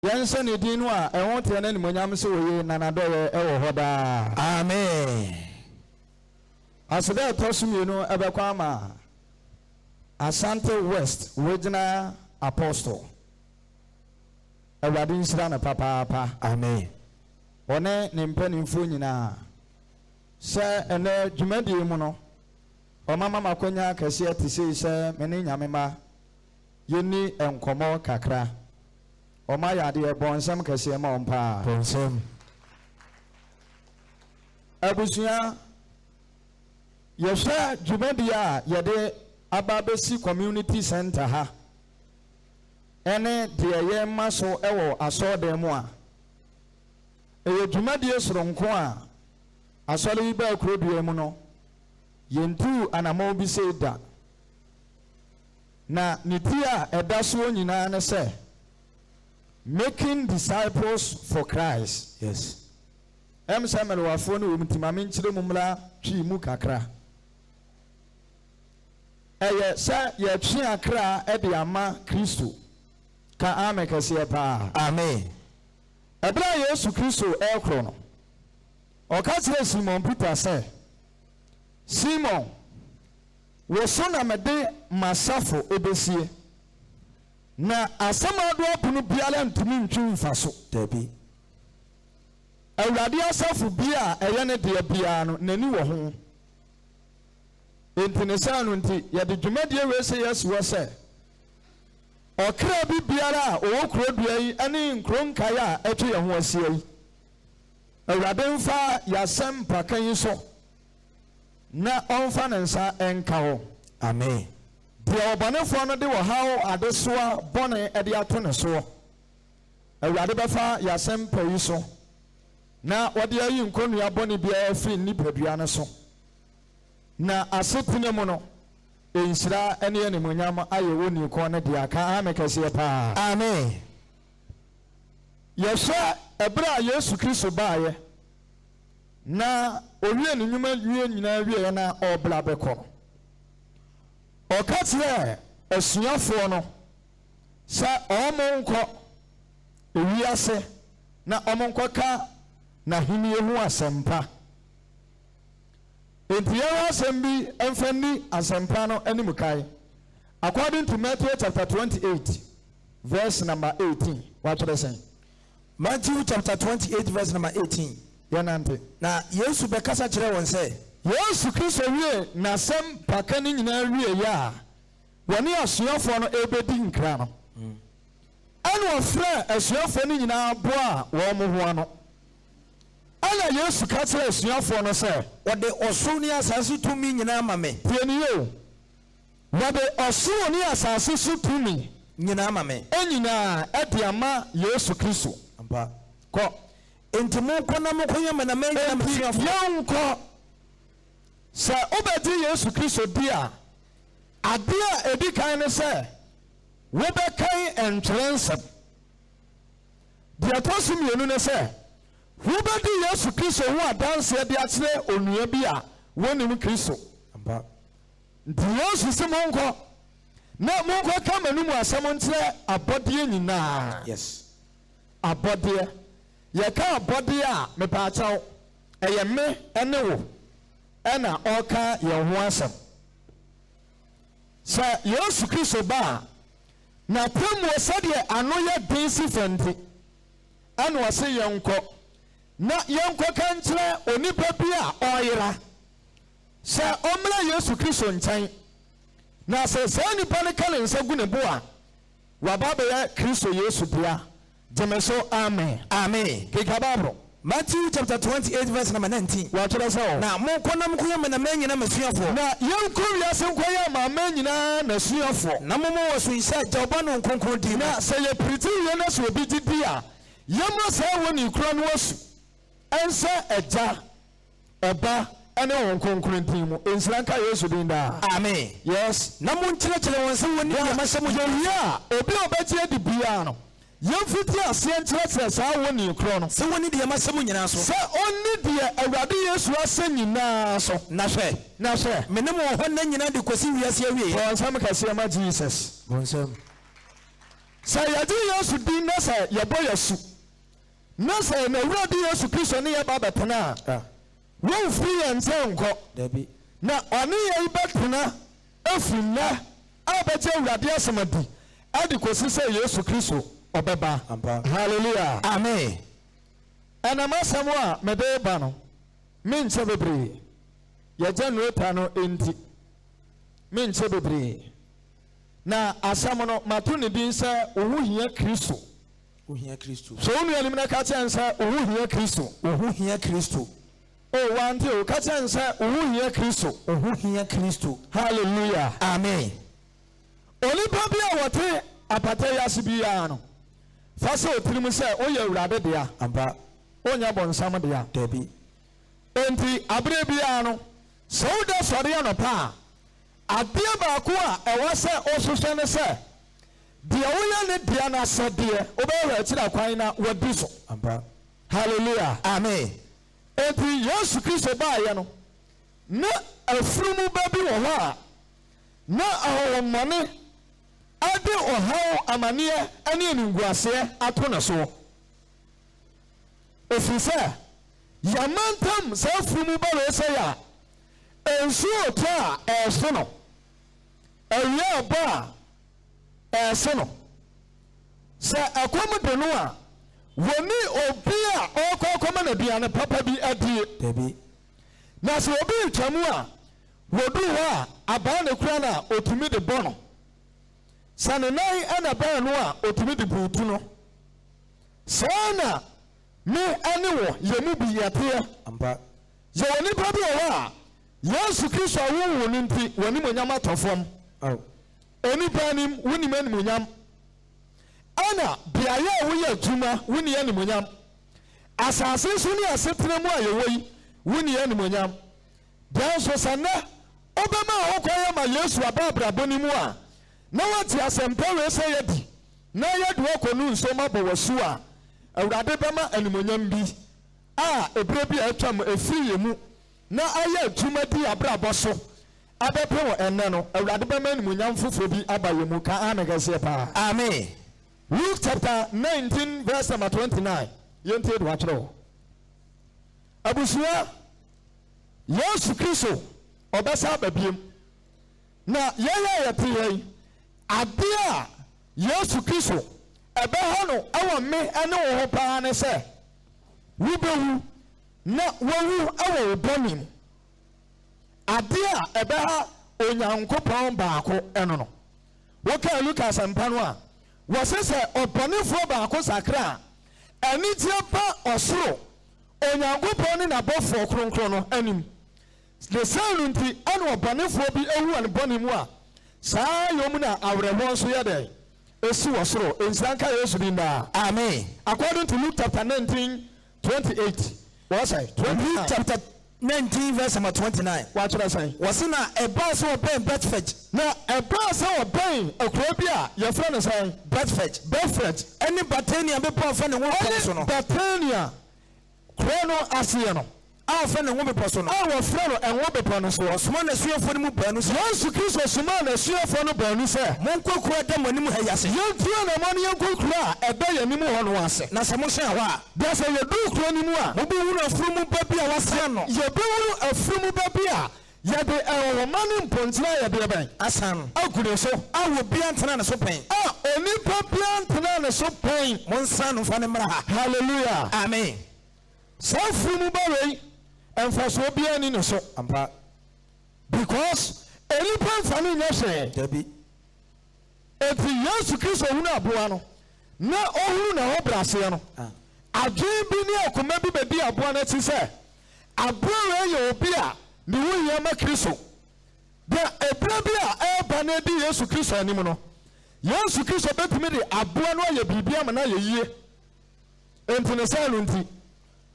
Yansa ne din no a ɛho te na nimonyam se oye nanadoye ɛwɔ hɔ daa. Amen. Aseda tosumienu ɛbɛkwa ama Asante West Regional Apostle. Awurade nsira na papa. Amen. One ne mpanimfo nyinaa. Sɛ ene dwumadie mu no. Omama makonya kɛse te sɛ mene nyamema yeni enkomo kakra. Oma yade bonsam kɛse ma ompa. Bonsam. Abusua yɛhwɛ dwumadie a yɛde ababesi community center ha. Ene de yɛma so ɛwɔ asɔdan mu a. Ɛyɛ dwumadie soronko a asɔre yi ba kurodua mu no. Yentu anamo bi se da. Na nitia edaso nyina ne se making disciples for Christ. Yes. Samuel wafo no umtimame nkyire mumla twi mu kakra. Eye sa ye twi akra e de ama Kristo. Ka amekase pa. Amen. Ebra Yesu Kristo e kro no. O ka kire Simon Peter say Simon, woso na mede masafo ebesie. Na asama do apunu biala ntumi ntwi mfaso. Dabi. Awurade asafo bia eye ne de bia no nani wo ho. Entinesa no nti ye de dwumadie we se Yesu wo se. Okra bi biara a owo kurodua yi ane nkronkae a eto ye ho asie yi. Awurade mfa yasem pakan yi so. Na onfa nensa enka ho. Amen. De obonefo no de wo hawo adesoa bone e de ato ne so. Awurade befa yasem payi so. Na wode ayi nkonua bone bia afi nipadua ne so. Na asetune mu no ensira ene animonyam aye woni ko ne de aka amekase pa. Amen. Yesha ebra Yesu Kristo baaye. Na owie ne nyuma wie nyina wie na obla beko. Okatie asuafo no sa omonko ewiase na omonko ka na hini ehu asempa. Entiya asembi emfani asempa no animukai. According to Matthew chapter 28 verse number 18. What should I say? Matthew chapter 28 verse number 18. Yanante. Na Yesu bekasa kire won say Yesu Kristo wie na sem pakani nyina wie ya. Woni asuafo no ebedi nkra no. Anu ofra asuafo no nyina boa wo mo ho ano. Ana Yesu ka kire asuafo no say, "Wode oso ni asase tumi nyina ma me." Tieniyo. Wode oso ni asase so tumi nyina ma me. Enyina edi ama Yesu Kristo. Ampa. Ko enti mo kona mo konya me na me nyina me asuafo. Yanko sa obedi Yesu Kristo dia adia edi kan ne se wo be kan entrance dia tosumi enu ne se wo be di Yesu Kristo ho adanse dia kire onua bi a wonim Kristo. Ampa. Di Yesu se monko na monko ka manum asem ntre abodie nyina. Yes. Abodie ye ka abodie a me pa achaw eye me ene wo ena oka ye ho asem. Sa Yesu Kristo ba na temu osade ano ye densi fenti anu ase yenko na yenko kantre onipa bi a oyira sa omra Yesu Kristo nkyɛn na se nipa ne kale nsa gu ne bo a wababa ya Kristo Yesu dia demeso amen. Amen. Kikababro Matthew chapter 28 verse number 19. Wa tore so na mo kona mo koya me na manyina masuafo na yenko wiase nkoya ma manyina na suafo na mo wo so nsa jawba no nkonkron di na se ye priti ye na so obi gidi a yema sa woni kura no wasu ensa eja eba ene won nkonkron di mu ensranka Yesu din da. Amen. Yes. na mo nkyerɛkyerɛ won se woni ya masɛm ya obi obegye di bia no yemfiti ase nkyerɛkyerɛ saa woni kura no se woni de masɛm nyina so se onni de Awurade Yesu ase nyina so na hwɛ me ne mo ho na nyina de kosi wiase awie bonsam kase ma Jesus bonsam sɛ yɛgye Yesu din na sɛ yɛbɔ Yesu na sɛ na Awurade Yesu Kristo ne yɛba bɛtena a wɔmfiri yɛn nkyɛn nkɔ na ɔne yɛn bɛtena afiri nnɛ a bɛgye Awurade asɛm adi ade kɔsi sɛ Yesu Kristo ɔbɛba. Hallelujah. Amen. ɛnam asɛm a mede ba no menkyɛ bebree yɛgya nnureta no enti menkyɛ bebree na asɛm no mato ne din sɛ ohu hia Kristo. So wo nuanim na ka kyɛn sɛ ohu hia Kristo. Ohu hia Kristo. O wante o ka kyɛn sɛ ohu hia Kristo. Ohu hia Kristo. Hallelujah. Amen. Onipa bi a wɔte apata yase biara no fa sɛ otirim sɛ oyɛ Awurade dea Amba. onya bɔnsam dea. Dabi. Enti abere biara no sɛ woda sɔre anɔpa a adeɛ baako a ɛwɔ sɛ ɔhwehwɛ ne sɛ deɛ woyɛ ne deɛ no asɛdeɛ wobɛyɛ akyiri kwan na wadi so. Amba. Hallelujah. Amen. Enti Yesu Kristo baayɛ no na afurumu ba bi wɔ hɔ a na ahɔhommɔne ade ɔhaw amanneɛ ne animguaseɛ ato ne so. Ɛfiri sɛ yɛmantam saa afurumu ba wei sɛ yɛ a nsuo ɔtɔ a ɛɛso no awia ɛbɔ a ɛɛso no sɛ ɛkɔm do no a wɔne obi a ɔrekɔkɔma n'aduane papa bi adie. Dabi. Na sɛ obi retwa mu a wɔdu hɔ a abaa ne kura no a otumi de bɔ no sɛ ne nan ɛna bɛn no a otumi de buutu no saa na me ɛne wɔ yɛ mu bi yɛteɛ. Amba. Yɛwɔ nipa bi wɔ hɔ a Yesu Kristo a wowo no nti wɔnimonyam atɔ fam. Onipa anim wonim animonyam ana beaeɛ a woyɛ adwuma woni animonyam asase so ne asetena mu a yɛwɔ yi woni animonyam danso sɛ nnɛ wobɛma a wokɔyɛ ma Yesu ababrabɔ no mu a na wate asɛmpa wei sɛ yɛdi na yɛde wɔkɔ no nsom abɔ wɔ so a Awurade bɛma animonyam bi a ɛberɛ bi a ɛtwam ɛfiri yɛ mu na ayɛ adwuma di abrabɔ so abɛpɛ wɔ ɛnnɛ no Awurade bɛma animonyam foforɔ bi aba yɛ mu ka ame kɛseɛ paa. Amen. Luke chapter 19 verse number 29 yɛntie de wakyerɛ abusua Yesu Kristo ɔbɛsa aba biem na yɛyɛ yɛte yɛn adeɛ a Yesu Kristo ɛbɛha no ɛwɔ me ɛne wo ho paa ne sɛ wobɛwu na wawu ɛwɔ wo bɔne mu adeɛ a ɛbɛha Onyankopɔn baako ɛno no wokaa Lukas mpa no a wɔse sɛ ɔbɔnefoɔ baako sakra a anigyeɛ ba ɔsoro Onyankopɔn ne n'abɔfoɔ kronkron no anim ne saa no nti ɛne ɔbɔnefoɔ bi ewu wɔ ne bɔne mu a saa yom na awerɛhoɔ nso yɛ dɛ esi wɔ soro nhyira nka Yesu din daa. Amen. According to Luke chapter 19:28 wɔsɛ Luke chapter 19 verse number 29 wɔatwerɛ sɛn wɔse na ɛbaa sɛ wɔbɛn Bethfage na ɛbaa sɛ wɔbɛn akuro bi a yɛfrɛ no sɛn Bethfage ɛne Betania bepɔ ɔfɛ ne ho bepɔ so no Betania kuro no aseɛ no a ɔfɛ ne ho bepɔ so no a wɔfrɛ no ɛho bepɔ no so ɔsoma n'asuafoɔ no mu baanu sɛ Yesu Kristo soma n'asuafoɔ no baanu sɛ monkɔ kuro a ɛda mo anim ha yi ase yɛntua na mo ne yɛnkɔ kuro a ɛda yɛn anim hɔ no ase na sɛ mohyɛn hɔ a deɛ sɛ yɛduru kuro no mu a mobɛwunu afurumu ba bi a wɔasɛn no yɛbɛwunu afurumu ba bi a yɛde ɛwɔma ne mpɔnkyerɛ a yɛde ɛbɛn asan agu ne so a wɔ bia ntena ne so pɛn a onipa bia ntena ne so pɛn monsan no mfa ne mmra ha. Hallelujah. Amen. saa afurumu ba wei ɛmfasoɔ biara ni ne so Ampa. because enipa mfa ne nyɛ hwee Dabi. eti Yesu Kristo hunu aboa no na ɔhunu na hɔ braseɛ no adwene bi ne akoma bi bɛdi aboa no akyi sɛ aboa wei yɛ obi a ne ho hia ma Kristo deɛ ɛberɛ bi a ɛreba no adi Yesu Kristo anim no Yesu Kristo bɛtumi de aboa no ayɛ biribi ama no ayɛ yie enti ne saa no nti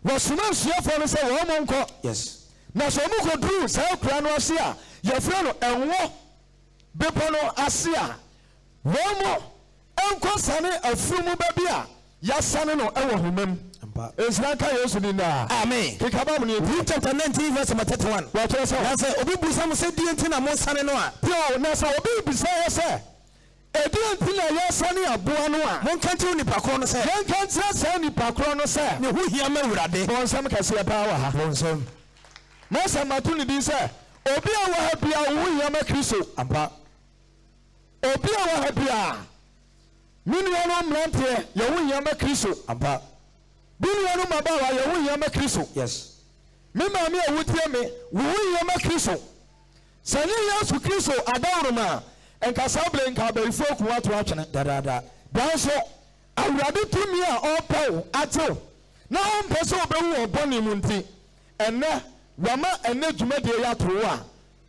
wɔsoma asuafoɔ no sɛ wɔn mo nkɔ Yes. na sɛ ɔmo kɔduru saa kura no ase a yɛfrɛ no ɛnwɔ bepɔ no ase a wɔn mo nkɔ sane afurumu ba bi a yɛasane no ɛwɔ homa mu nsira nka Yesu din daa. Amen. keka ba mu ne Luke chapter 19 verse 31 wɔkyerɛ sɛ na sɛ obi busa mo sɛ deɛ nti na monsane no a pio na sɛ obi bisa yɛ sɛ Edienti na yɛsane aboa no a. Monka nkyerɛ nipa korɔ no sɛ. Yɛnka nkyerɛ saa nipa korɔ no sɛ. Ne ho hia ma Awurade. Bɔnsɛm kɛseɛ paa wɔ ha. Bɔnsɛm. Masa mato ne din sɛ obi a wɔ ha bia wo hia ma Kristo. Ampa. Obi a wɔ ha bia me nuanom mmeranteɛ yɛwo hia ma Kristo. Ampa. Me nuanom mmabaawa yɛwo hia ma Kristo. Yes. Me maame a wotie me wo hia ma Kristo. Sɛ ne Yesu Kristo adawroma nkasa bere nka abarifo ku ato atwene Dadaada. danso Awurade tumi a ɔpɛw atew na ɔmpɛ sɛ ɔbɛwu wɔ bɔne mu nti ɛnɛ wama ɛnɛ dwumadie yɛ atoro a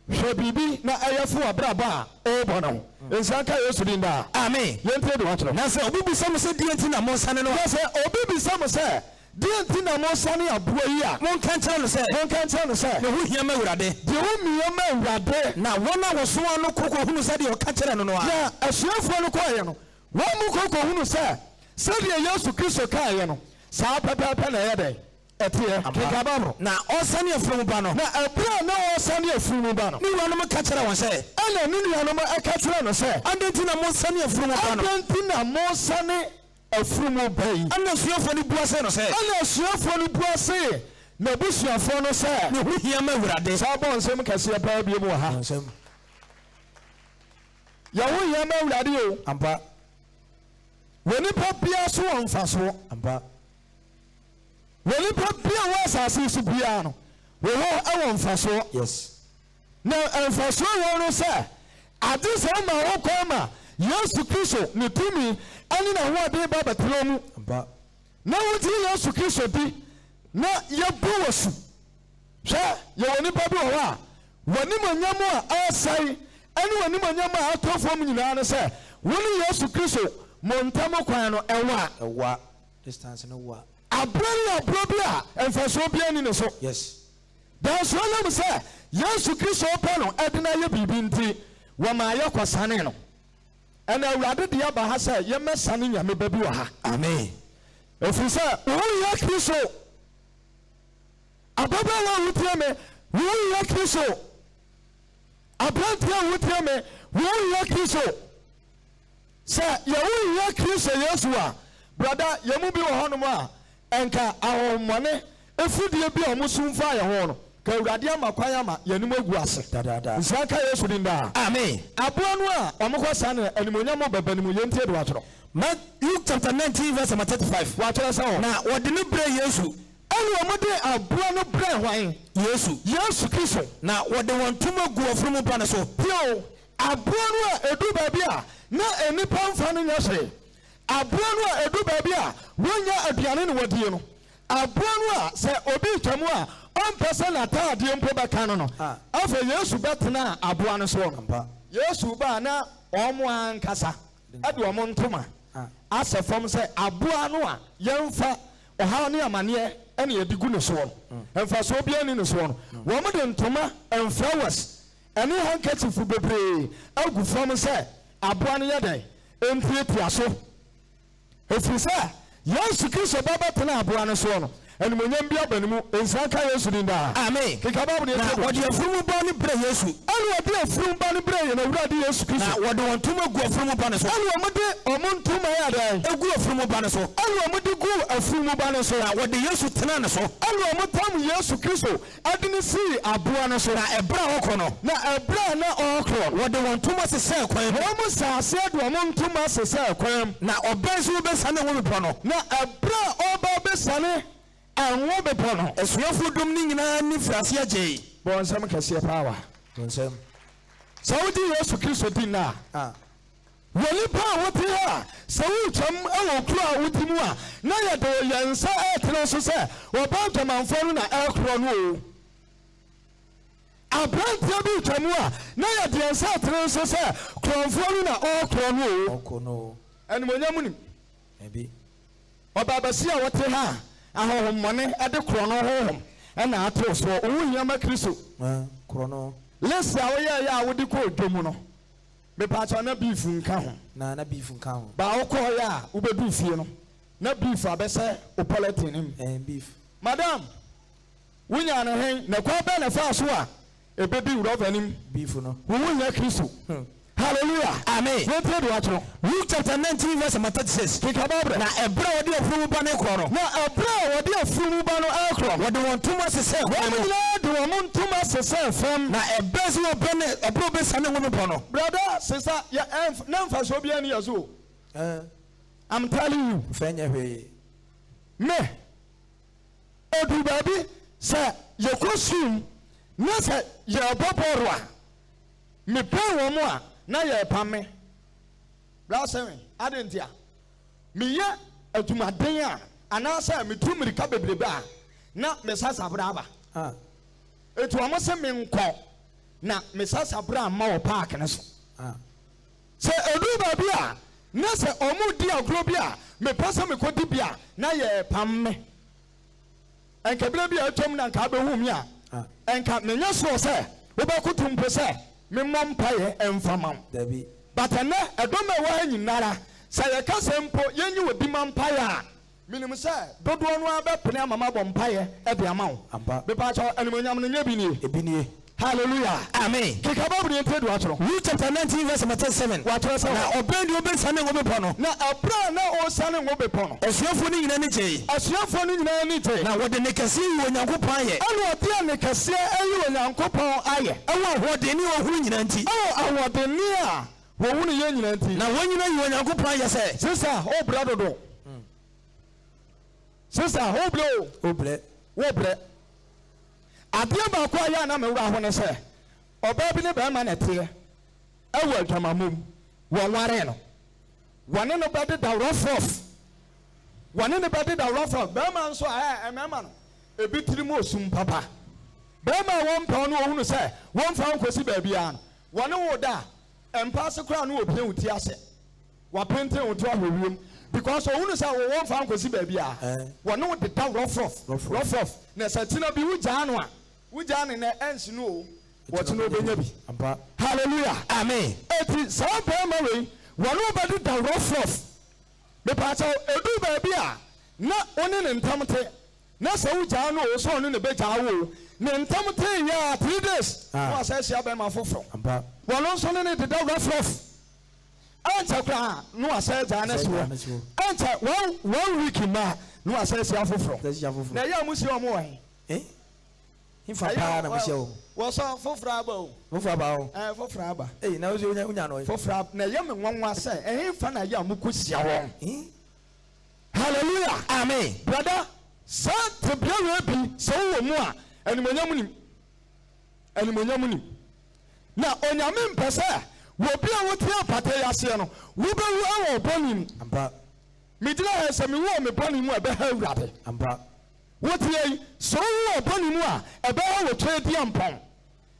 hwɛ biribi na ɛyɛ fo abrabɔ a ɔrebɔ no ho nsanka Yesu din daa. Amen. Yɛntie de wɔkyerɛ. Na sɛ obi bisa mo sɛ deɛ nti na monsane no. Sɛ obi bisa mo sɛ deɛ nti na monsane aboa yi a monka nkyerɛ no sɛ. Ne ho hia ma Awurade. deɛ womia ma Awurade. Na wɔn a wɔsoa no kɔkɔ hunu sɛ deɛ ɔka kyerɛ no no a. Na asuafoɔ no kɔɔyɛ no wɔn mu kɔkɔ hunu sɛ sɛdeɛ Yesu Kristo kaayɛ no saa pɛpɛɛpɛ na ɛyɛ dɛ ɛteɛ keka baboro. Na ɔsane afurum ba no. Na ɛberɛ a na ɔsane afurum ba no ne nuanom ka kyerɛ wɔn sɛ. ɛna ne nuanom ɛka kyerɛ no sɛ adɛn nti na monsane afurum ba no. adɛn nti na monsane afurum ba yi. ɛna asuafoɔ no bua sɛ no sɛ. ɛna asuafoɔ no bua se na abusuafoɔ no sɛ ne ho hia ma Awurade. saa bɔ nsɛm kɛseɛ paa bie mu wɔ ha. yɛho hia ma Awurade o. Ampa. wɔ nipa bia so wɔ mfasoɔ. Ampa. wɔ nipa bia wɔ asase so bia no wɔ hɔ ɛwɔ mfasoɔ. Yes. na mfasoɔ wɔ no sɛ ade sɛ ma wɔ kɔn ma Yesu Kristo ne tumi ɛne na ahoɔden ba bɛtena mu. Ampa. na wotie Yesu Kristo di na yɛbu wɔ su hwɛ yɛwɔ nipa bi wɔ hɔ a wɔnimonyam a ɛsɛe ɛne wɔnimonyam a atɔ fam nyinaa no sɛ wɔne Yesu Kristo mo ntam kwan no ɛwa distance no wa. aburo bi a mfasoɔ bi ani ne so. Yes. danso nam sɛ Yesu Kristo pɛ no ɛde na yɛ biribi nti wɔma yɛ kɔsane no ɛna Awurade de aba ha sɛ yɛmmɛsane nyame ba bi wɔ ha. Amen. ɛfiri sɛ woyɛ Kristo ababaawa a wotie me woyɛ Kristo aberanteɛ a wotie me woyɛ Kristo sɛ yɛwoyɛ Kristo Yesu a brada yɛmu bi wɔ hɔnom a ɛnka ahohommɔne ɛfidie bi a ɔmo so mfa yɛ ho no ka Awurade ama kwan ama yɛnim agu ase. Dadaada. nsanka Yesu din daa. Amen. aboa no a ɔmo kɔ saa no animonyam bɛba ne mu yɛntie de watwerɛ. Luke chapter 19 verse 35. watwerɛ sɛ hɔ. Na wɔde ne brɛ Yesu. ɛne ɔmo de aboa no brɛ hwan. Yesu Kristo. Na wɔde wɔn ntoma gu ɔfurum ba no so. pio aboa no a edu baabi a na enipa mfa no nyɛ hwee. aboa no a edu baabi a wonya aduane ne wɔdie no. aboa no a sɛ obi twam a ɔmpɛ sɛ n'ataadeɛ mpo bɛka no no afei Yesu bɛtena aboa no soɔ no. Yesu baa na ɔmo ankasa ɛde ɔmo ntoma asɛ fam sɛ aboa no a yɛmfa ɔhaw ne amanneɛ ɛne yɛde gu ne soɔ no mfasoɔ biara ni ne soɔ no wɔn de ntoma flowers ɛne handkerchief bebree agu fam sɛ aboa no yɛ dɛ ɛntiatia so ɛfiri sɛ Yesu Kristo bɛbɛtena aboa no soɔ no animonyam bi aba ne mu nsanka Yesu din daa. Amen. keka baabu deɛ na wɔde afurum ba no brɛ Yesu. ɛne wɔde afurum ba no brɛ yɛn Awurade Yesu Kristo. na wɔde wɔn ntoma gu afurum ba no so. ɛne wɔn de wɔn ntoma yɛ adan egu afurum ba no so. ɛne wɔn de gu afurum ba no so. na wɔde Yesu tena ne so. ɛne wɔn tam Yesu Kristo ɛde ne sii aboa no so. na ɛbrɛ a ɔkɔ no. na ɛbrɛ na ɔkɔ no. wɔde wɔn ntoma sesɛ kwan mu. wɔn saase de wɔn ntoma sesɛ kwan mu. na ɔbɛn so bɛsane wɔn bepɔ no. na ɛbrɛ a ɔba bɛsane ɛnwo bepɔ no. asuafo dom ne nyinaa ne firaase agye. bɔ nsɛm kɛseɛ paa wa. nsɛm. sɛ wodi Yesu Kristo din na wɔ nipa a wote ha sɛ wotwam ɛwɔ kuro a woti mu a na yɛde yɛn nsa ɛtene so sɛ wɔba ntwamanfoɔ no na ɛkorɔ no o. aberanteɛ bi twa mu a na yɛde yɛn nsa ɛtene so sɛ kurɔmfoɔ no na ɔkorɔ no o. ɔkɔ no. animonyam nim. ɛbi. ɔbaabasi a wɔte ha ahohommɔne ɛde korɔ no honhom ɛna ato soɔ ɔwo hiama Kristo. korɔ no. lesi a woyɛ yɛ a wode kɔ odwo mu no mepaakyɛw na beef nka ho. na beef nka ho. baa wokɔɔ yɛ a wobɛdu fie no na beef abɛsɛ wo pɔlɛtin no mu. beef. madam wonya ne hen na kwa bɛ na faa so a ɛbɛdi wurɔva nim. beef no. wo nya Kristo. ha Hallelujah. Amen. Luke chapter 19 verse 36. Na ebra wodi afumu ba ne kro no. Na ebra wodi afumu ba no akro. Wodi won tuma sese ho. De won tuma sese fam. Na ebezi obene ebro be sane wo me no. Brother, sister, ya na mfa so bia ni yazo. I'm telling you. Fenya hwe. Me. Odu baby say ye kosum na say ye boboro a. Me pay wo mo a na ye pame. Brother, adentia. Me ye adumaden a anasa me tu mirika bebrebe a na me sasa braba. Etu amo se me nko na me sasa bra ma wo park ne so. Se odu baby a na se omu di agro bi a me pasa me kodi bi a na ye pamme. Enka bra bi a twom na nka be hu mi a enka me nya so se wo ba kutum po se me mompaye emfamam. Dabi. But na edoma wa nyinara se ye ka se mpo yenyi we bi mampaye a minim se dodo no abepene amama bompaye e de amawo. Be pa cha animonyam no nya bi nie. Ebi nie. Hallelujah. Amen. Kikababu ni entedu atro. Luke chapter 19 verse 37. Watro se na obedi obensane ngo bepo no. Na abra na o sane ngo bepo no. Asuafo ni nyina ni gye. Asuafo ni nyina ni gye. Na wode ne kase yi onyankopon aye. Anu ode ne kase ayi onyankopon aye. Ewo ahode ni ohuru nyina nti. Ahode ni a wo hunu ye nyina nti. Na wonyina yi onyankopon aye se. Sister, o bra dodo. Sister, o bro. O bre. Wo bre. Adeɛ baako a yɛ na me wura ho ne sɛ ɔbaa bi ne bɛrima na teɛ ɛwɔ adwamamom wɔn ware no wɔne no bɛde da rɔfrɔf wɔne no bɛde da rɔfrɔf bɛrima nso a mɛrima no ebi tiri mu osum papa bɛrima a wɔn mpɛw no ohunu sɛ wɔn fa nkosi baabi a no wɔne wo da mpa ase koraa no opie wuti ase wapente wuti ahɔ wiem because ohunu sɛ wɔn fa nkosi baabi a wɔne wo de da rɔfrɔf na sɛ tina bi wugyaa no a wujani na ensi no what no benya bi. Hallelujah. Amen. Eti sa pema we wonu badu da rough. Me pa cha edu ba bia na oni ne ntamte na sa wujaa no so oni ne beja wo ne ntamte ya 3 days wa sa sia ba ma foforo wonu so ne de da rough anta kra no asa ja na so anta one week ma no asa sia foforo na ya musi o mo wa Infa pa na mhye wo so fofra aba o fofra aba na wo unya no fofra na ye me nwanwa se infa na ya mukosia wo. Hallelujah. Amen. Brother, sa te bia we bi so wo mu a animonyam ni na onyame mpese wo bia wo tie apate yase no wo be wo awo bonim ampa me dira he se me wo me bonim mu e be ha urade ampa what ye so upon him about what trade yampon.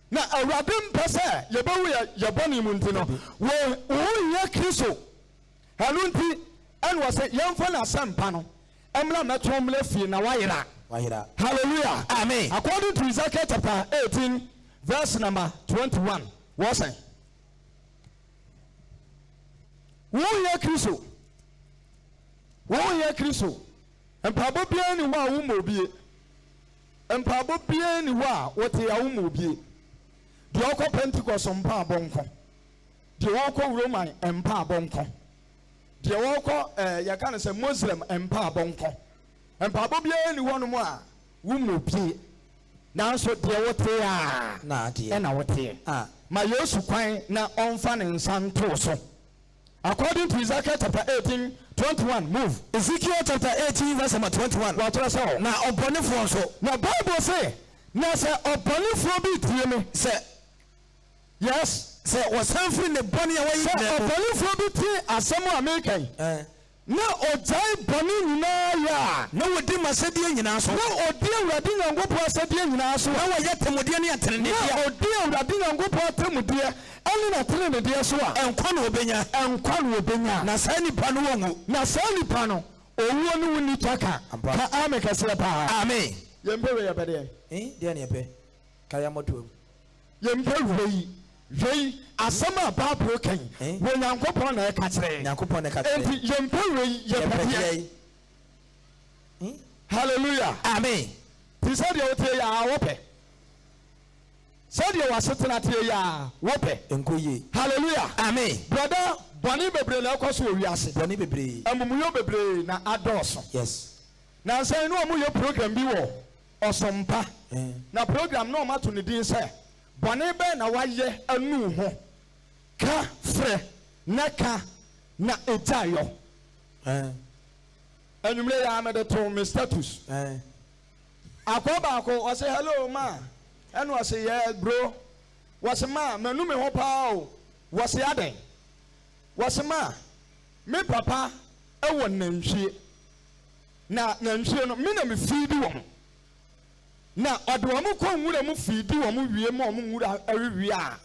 Now a rabbin passa, your bonny muntino, where all your criso. Halunti and was a young fella sam panel. Emla metrom left in a wire. Hallelujah. Amen. According to Ezekiel chapter 18, verse number 21, was I? Who your criso? Who your criso? Mpabo bia ni wa wo mobie mpabo bia ni wa wote ya wo mobie de okọ Pentecost mpa abonko de okọ Roman mpa abonko de okọ ya kan se Muslim mpa abonko mpabo bia ni wono mu a wo mobie nanso de wote ya na de na wote ma Yesu kwan na onfa ne nsanto so. According to Ezekiel chapter 18, 21, move. Ezekiel chapter 18, verse number 21. What was all? Now, upon the phone, so now Bible say, now say upon the phone be me say, yes, say was something the bunny away. Say upon the phone be as some American. No, Ojai Bonnie ya. No, we did my city in us. No, dear Radin and go for city in us. No, yet the Modiani attended. Oh, dear Radin and go for Temudia. Only not telling the dear Swa and Quano Benya and Quano Benya. Nasani Pano, Nasani Pano. Oh, one will need Taka. Ameka Sapa. Amen. Yempe Abade. Dear Nepe. Kayamotu. Yempe Ray asama ba broken when yankopon na ekatre yankopon na ekatre enti yempe hallelujah. Amen. Ti say dey ote ya wope Sadia was sitting at ya, Wope, Enkoye. hallelujah, Amen. brother, Bonnie Bebre, Lacoso, Yassi, Boni bebre. and Muyo Bebre, na Ados. Yes. Now say no more your program be war or some pa. Eh. Now program no matter to the say. Bonnie Ben, a waye a new ho. Ka fre, naka, na etayo. Eh. And you may am at the tone, status. Eh. I call back or say hello, ma. And was say, yeah, bro. Was a ma, me no me hopa. Was the other. Was a ma. Me papa, a one name she. Na nantwie no me na me feed wo na ode wo mo ko nwura mo feed wo mo wie mo nwura awie a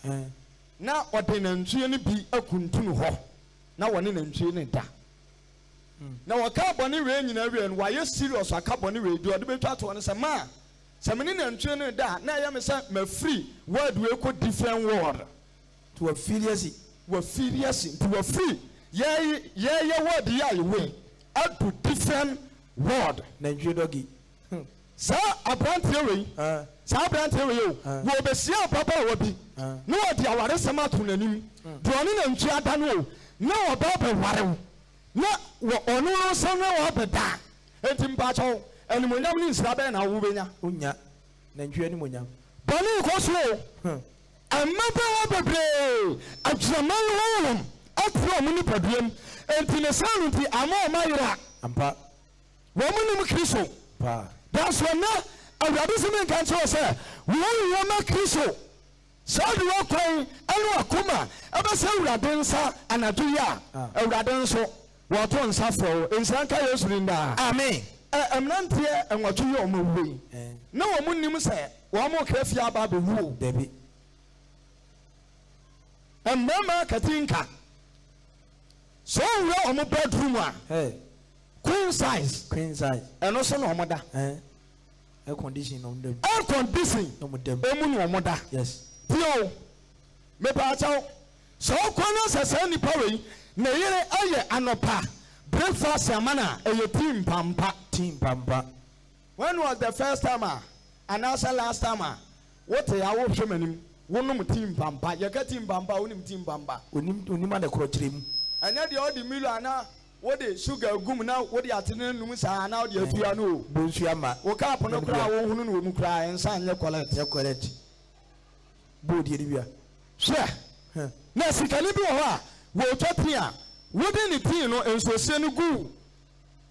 na ode nantwie no bi akuntunu ho na wone nantwie no da na waka bone we nyina wie no waye serious aka bone we di ode betwa to no se ma se me ne nantwie no da na ya me se ma free word we ko different word To a filiasi. we furious to a free yeah word ya ye we to different word Nigeria doggy. sa abrantewe yi sa abrantewe yi wo besia papa wo bi na wo di aware sama to nanim de oni na ntwi ada no na wo ba be ware wo na wo onu no so na wo be da enti mpa cho enimonyam ni nsira be na wo benya Unya. Nigeria ni monyam. boni ko so amma ba wo bebre adwaman wo atro mu ni paduam enti ne sanu ti ama ma yira Ampa. Woman Kristo. That's when now a rabbism can say, woman Kristo. So do you call and Wakuma, ever say Radensa and Aduya, a Radenso, what one suffer in Sanka Yosrinda. Amen. I'm not here and what you movie. No one say, one more careful about the rule, Debbie. And Mama Katinka. So we are on my bedroom. Hey. Queen size. And also no mother. Air conditioning on them. Air conditioning. No them. No mother. Yes. Pio. Me pa chao. So kwana sa sa ni pawe na yere aye anopa. Breakfast amana eye team pampa. When was the first time and also last time? What ya wo hwemanim? Wonum team pampa. Ye ka team pampa, wonim team pampa. Onima de krochirem. Anya de all the milu ana what the sugar gum now what the atene num sa now the atua no Bonsuama. wo ka pono kra wo hunu no mu kra ensa anye collect Board yedibia. sure na sikani bi wo a wo twatia wo de ne tin no enso se no gu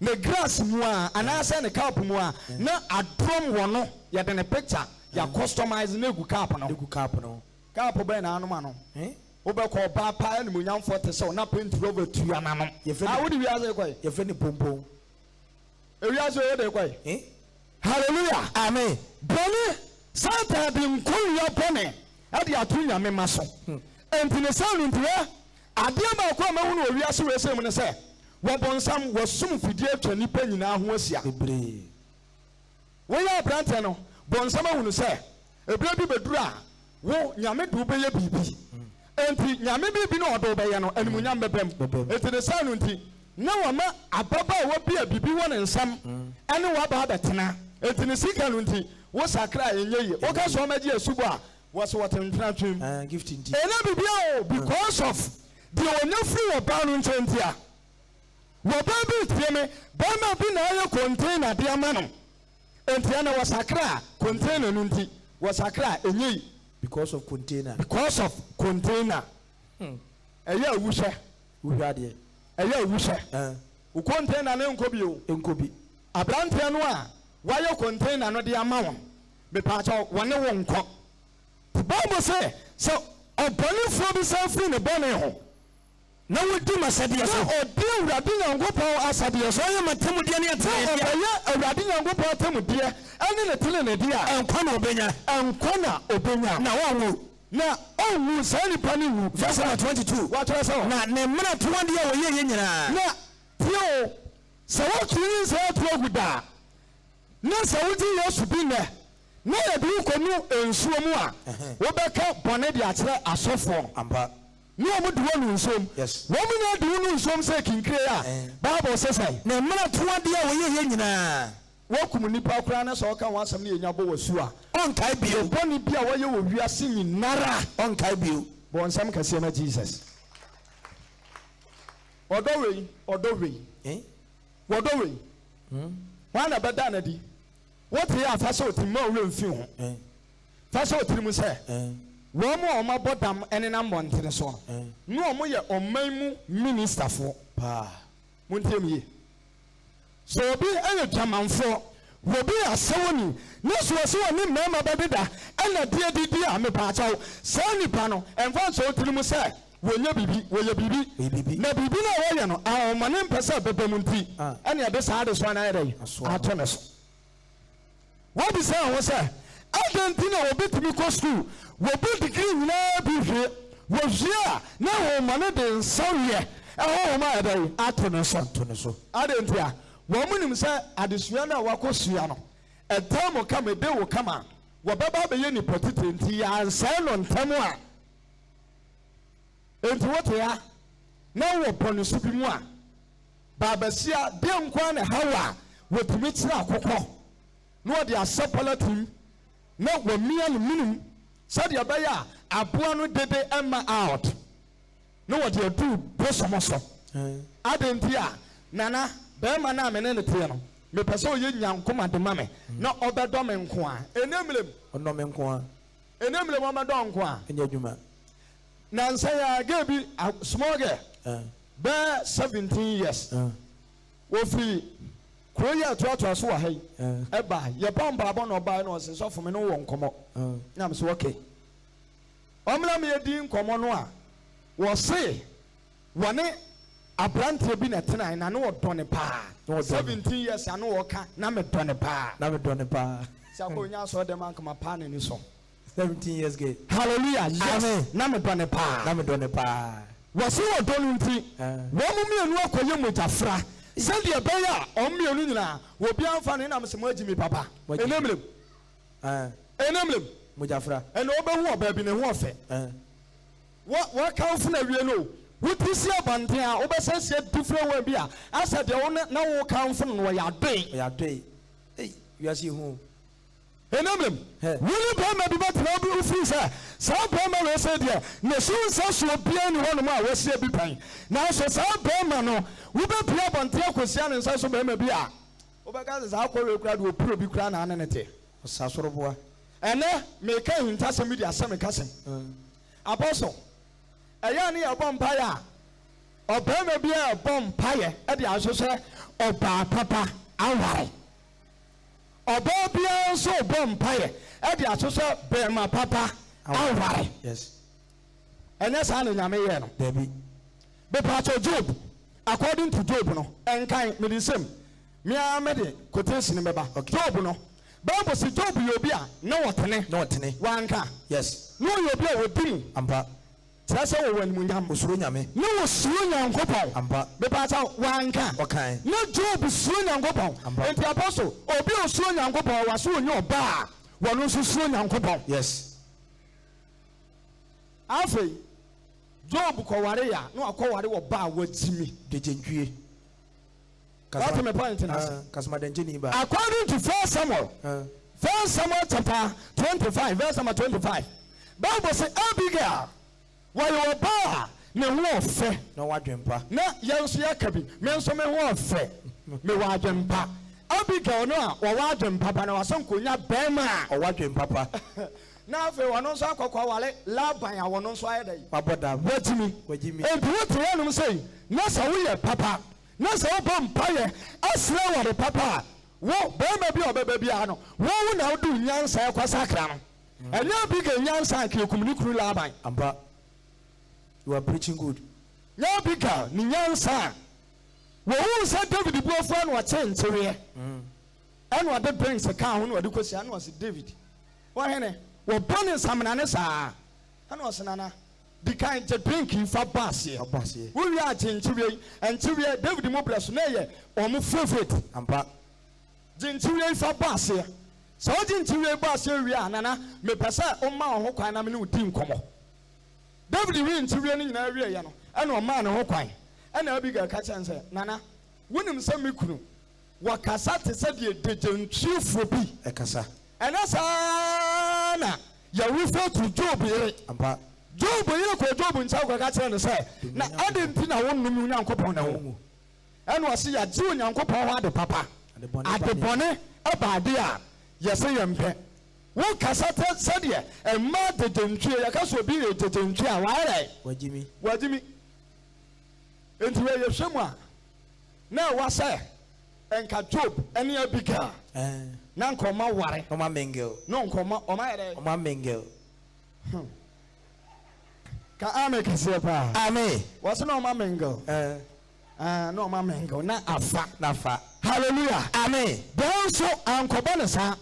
ne grass mu a anasa ne cup mu a na adrom wo no ya de ne picture ya customize na gu cup no cup be na anoma no Obeko ba pa enu munyamfo te se na paint rover tuya nanom a wodi wiase koy ye fe ni pompom e wiase wo de koy hallelujah amen boni satan bi nkon ya bone e de atunya me maso enti ne sanu ntiwe ade ma ko ma hunu wiase we se mu ne se wo bonsam wo sum fidie atwa nipa nyina ho asia ebre wo ya brante no bonsam hunu se ebra bi beduru a wo nyame du be ye bibi enti nyame bi no odo be ye no animunyam bebem enti ne sanu nti na wo ma ababa wo bi abibi wo ne nsam ene wo ba betena enti ne sika no nti wo sakra enye wo ka so maji asubo a wo so wotentena twem gift nti ena bibia o because of the onya free wo ba no ntenti a wo ba bi tie me ba ma bi na aye container de ama no enti ana wo sakra container no nti wo sakra enye because of container eya wuhye wuhade eya wuhye u container na nkobi o enkobi abrante no a waye container no de ama won be pa cha wone wo nko the bible say so obonifo bi sa free ne bone ho na wodi masade so odi awurade nyankopon asade so ye matemudie ne atemudie ya awurade nyankopon atemudie ene ne tele ne dia enkwa na obenya na wanwo na owu sani pani wu verse 22 what was so na ne mena to wande ya woye nyina na tio so what you say to guda na so wudi yesu bi ne na ye bi ko nu ensuo mu a wo beka bone de akere asofo ampa ni omu de wonu nsom wo mu na de wonu nsom se kinkire a bible says na mena to wande ya woye nyina wokum nipa kura na so ka wasam ne enya bo wasu a onkai bio boni bia woye wo wiase nyinara onkai bio bo nsam kase na Jesus odowei wodowe wana beda na di what here afasa otimma owre mfi ho fasa otirim se wo mo o mabodam ene na montere so no o mo ye oman mu minister fo pa montem ye so obi ene twamanfo wo bi asewoni ne so so ni mema bededa ena die didi a me pa chawo sa nipa no enfa so otirim se wonya bibi na bibi na woyɛ no ahomane mpɛsɛ bɛbɛmu nti ɛne ɛde saa de so ana yɛdɛ ato ne so wobi sɛ ho sɛ adɛnti na wobɛtumi kɔ skul wobi degree nyinaa bi hwie wohwie a na ahomane de nsɔreɛ ɛhɔhoma yɛdɛ ato ne so adɛnti a wɔn mu nim sɛ adesua no a wakɔ sua no ɛtam mo kama de wo kama wɔbɛba bɛyɛ nipa tete nti yɛansɛe no ntam a enti wote ya na wo pɔne so bi mu a baabasia de nkwa na hawa wotumi kyerɛ akokɔ na wɔde asɛpɔla tim na wɔmia no minum sɛdeɛ ɛbɛyɛ a aboa no dede ɛma out na wɔde adu bosom so adɛnti a nana bɛrima no a mene ne teɛ no mepɛ sɛ ɔyɛ nyankoma de ma me na ɔbɛdɔ me nko a ɛnɛmlem ɔbɛdɔ nko a ɛnyɛ adwuma nansa ya gabi small girl be 17 years wofi kroya to so wa hai eba ye bomba bo no ba no se so fo me no wo nkomo na me so okay omla me yedi nkomo no a wo se wone abrante bi na tena na no do ne pa 17 years anu wo ka na me do ne pa sa ko nya so de man kama pa ne ni so 17 years gay. Hallelujah. Yes. Amen. Na me done pa. Wasi wo donu nti. Wo mu mienu akoye mojafra. Se de be ya o mienu nyina. Wo bia mfa ne na me se mo agimi papa. Enemlem. Enemlem. Mojafra. Ene obehu oba bi ne ho ofe. Wo ka ofu na wie no. Wo tisi abanten a obesense dufre wa bi a. Asa de wo na wo ka ofu no ya doi. Ya doi. Hey, you are see who Enemlem wili bama bi batena obi ufiri sɛ saa bama wɔ sɛ deɛ ne so nsa so bia ne hɔ no ma wɔsie bi pan na so saa bama no wobɛpia abɔnte akosia ne nsa so bama bi a wobɛka sɛ saa kɔwe kura de opuro bi kura na ane ne te sa soro boa ɛnɛ meka hintasɛm bi de asɛm kasɛm apostle ɛyɛ ne yɛbɔ mpaeɛ a ɔbɛma bi a ɛbɔ mpaeɛ ɛde aso sɛ ɔbaa papa aware ọba bia nso bọ mpaye e di asoso bema papa aware yes enya sa na nyame ye no debi be pacho Job according to Job no enkan medisem mia mede quotation ne beba Job no Bible say Job ye obi a na wotene wanka yes no ye obi a wodimu ampa Sasa wo wanimu nyam osuro nyame no osuro nyankopon ampa be pacha wanka okay no Job osuro nyankopon enti apostle obi osuro nyankopon waso onye oba a wono osuro nyankopon yes afei Job ko ware ya no akɔware wo ba wagimi dejentwie That's my point in according to 1 Samuel 1 Samuel chapter 25 verse number 25 Bible say Abigail why you ba ne ho ofe na wadwempa na yenso yakabi me nso me ho ofe me wadwempa Abigail no a wo wadwempa pa na wasan konya bema o wadwempa pa na afi wono nso akokwa wale Laban a wono nso ayedai waboda wajimi enti wote yanum say na sa wo ye papa na sa wo mpaye asra wore papa wo bema bi obeba bia no wo na wo du nyansa ekosakra no enya bi ga nyansa ke kumni kuru Laban amba you are preaching good. Ya bika ni nyansa. Wo hu sa David buofo an wa chenchewe. An wa de bring se kan ho na wa de kosi an wa se David. Wo hene, wo bone samna ne sa. An wa se nana. Di kan je drink fa basie. Wo wi a chenchewe, enchewe David mo bless na ye o mo favorite. Ampa. Chenchewe fa basie. So chenchewe basie wi anana me pesa o ma ho kwan na me ne udi nkomo. David win tiwe ni na wie ya no ena o ma ne ho kwan ena Abigail ka chan say nana wonim se me kunu wakasa te sɛ deɛ degyantwifo bi ɛkasa ɛna saa na yɛwofo to Job yere ampa Job yere kɔ Job nkyɛn kɔka kyerɛ no sɛ na ɛde nti na wonnom Onyankopɔn na wo ɛna ɔse yɛgye Onyankopɔn ho ade papa ade bɔne ɛba ade a yɛsɛ yɛmpɛ wokasa te sɛdeɛ ɛma degyantwie yɛka sɛ obi yɛ degyantwie a wayɛ wagyimi enti yɛhwɛ mu a na ɛwɔ sɛ ɛnka Job ɛne Abigail na nkɔma ware ɔma mingel no nkɔma ɔma yɛrɛ ɔma mingel ka ame kɛseɛ paa amen wɔse na ɔma mingel na ɔma mingel na afa hallelujah amen bɛn nso ankɔbɔ ne saa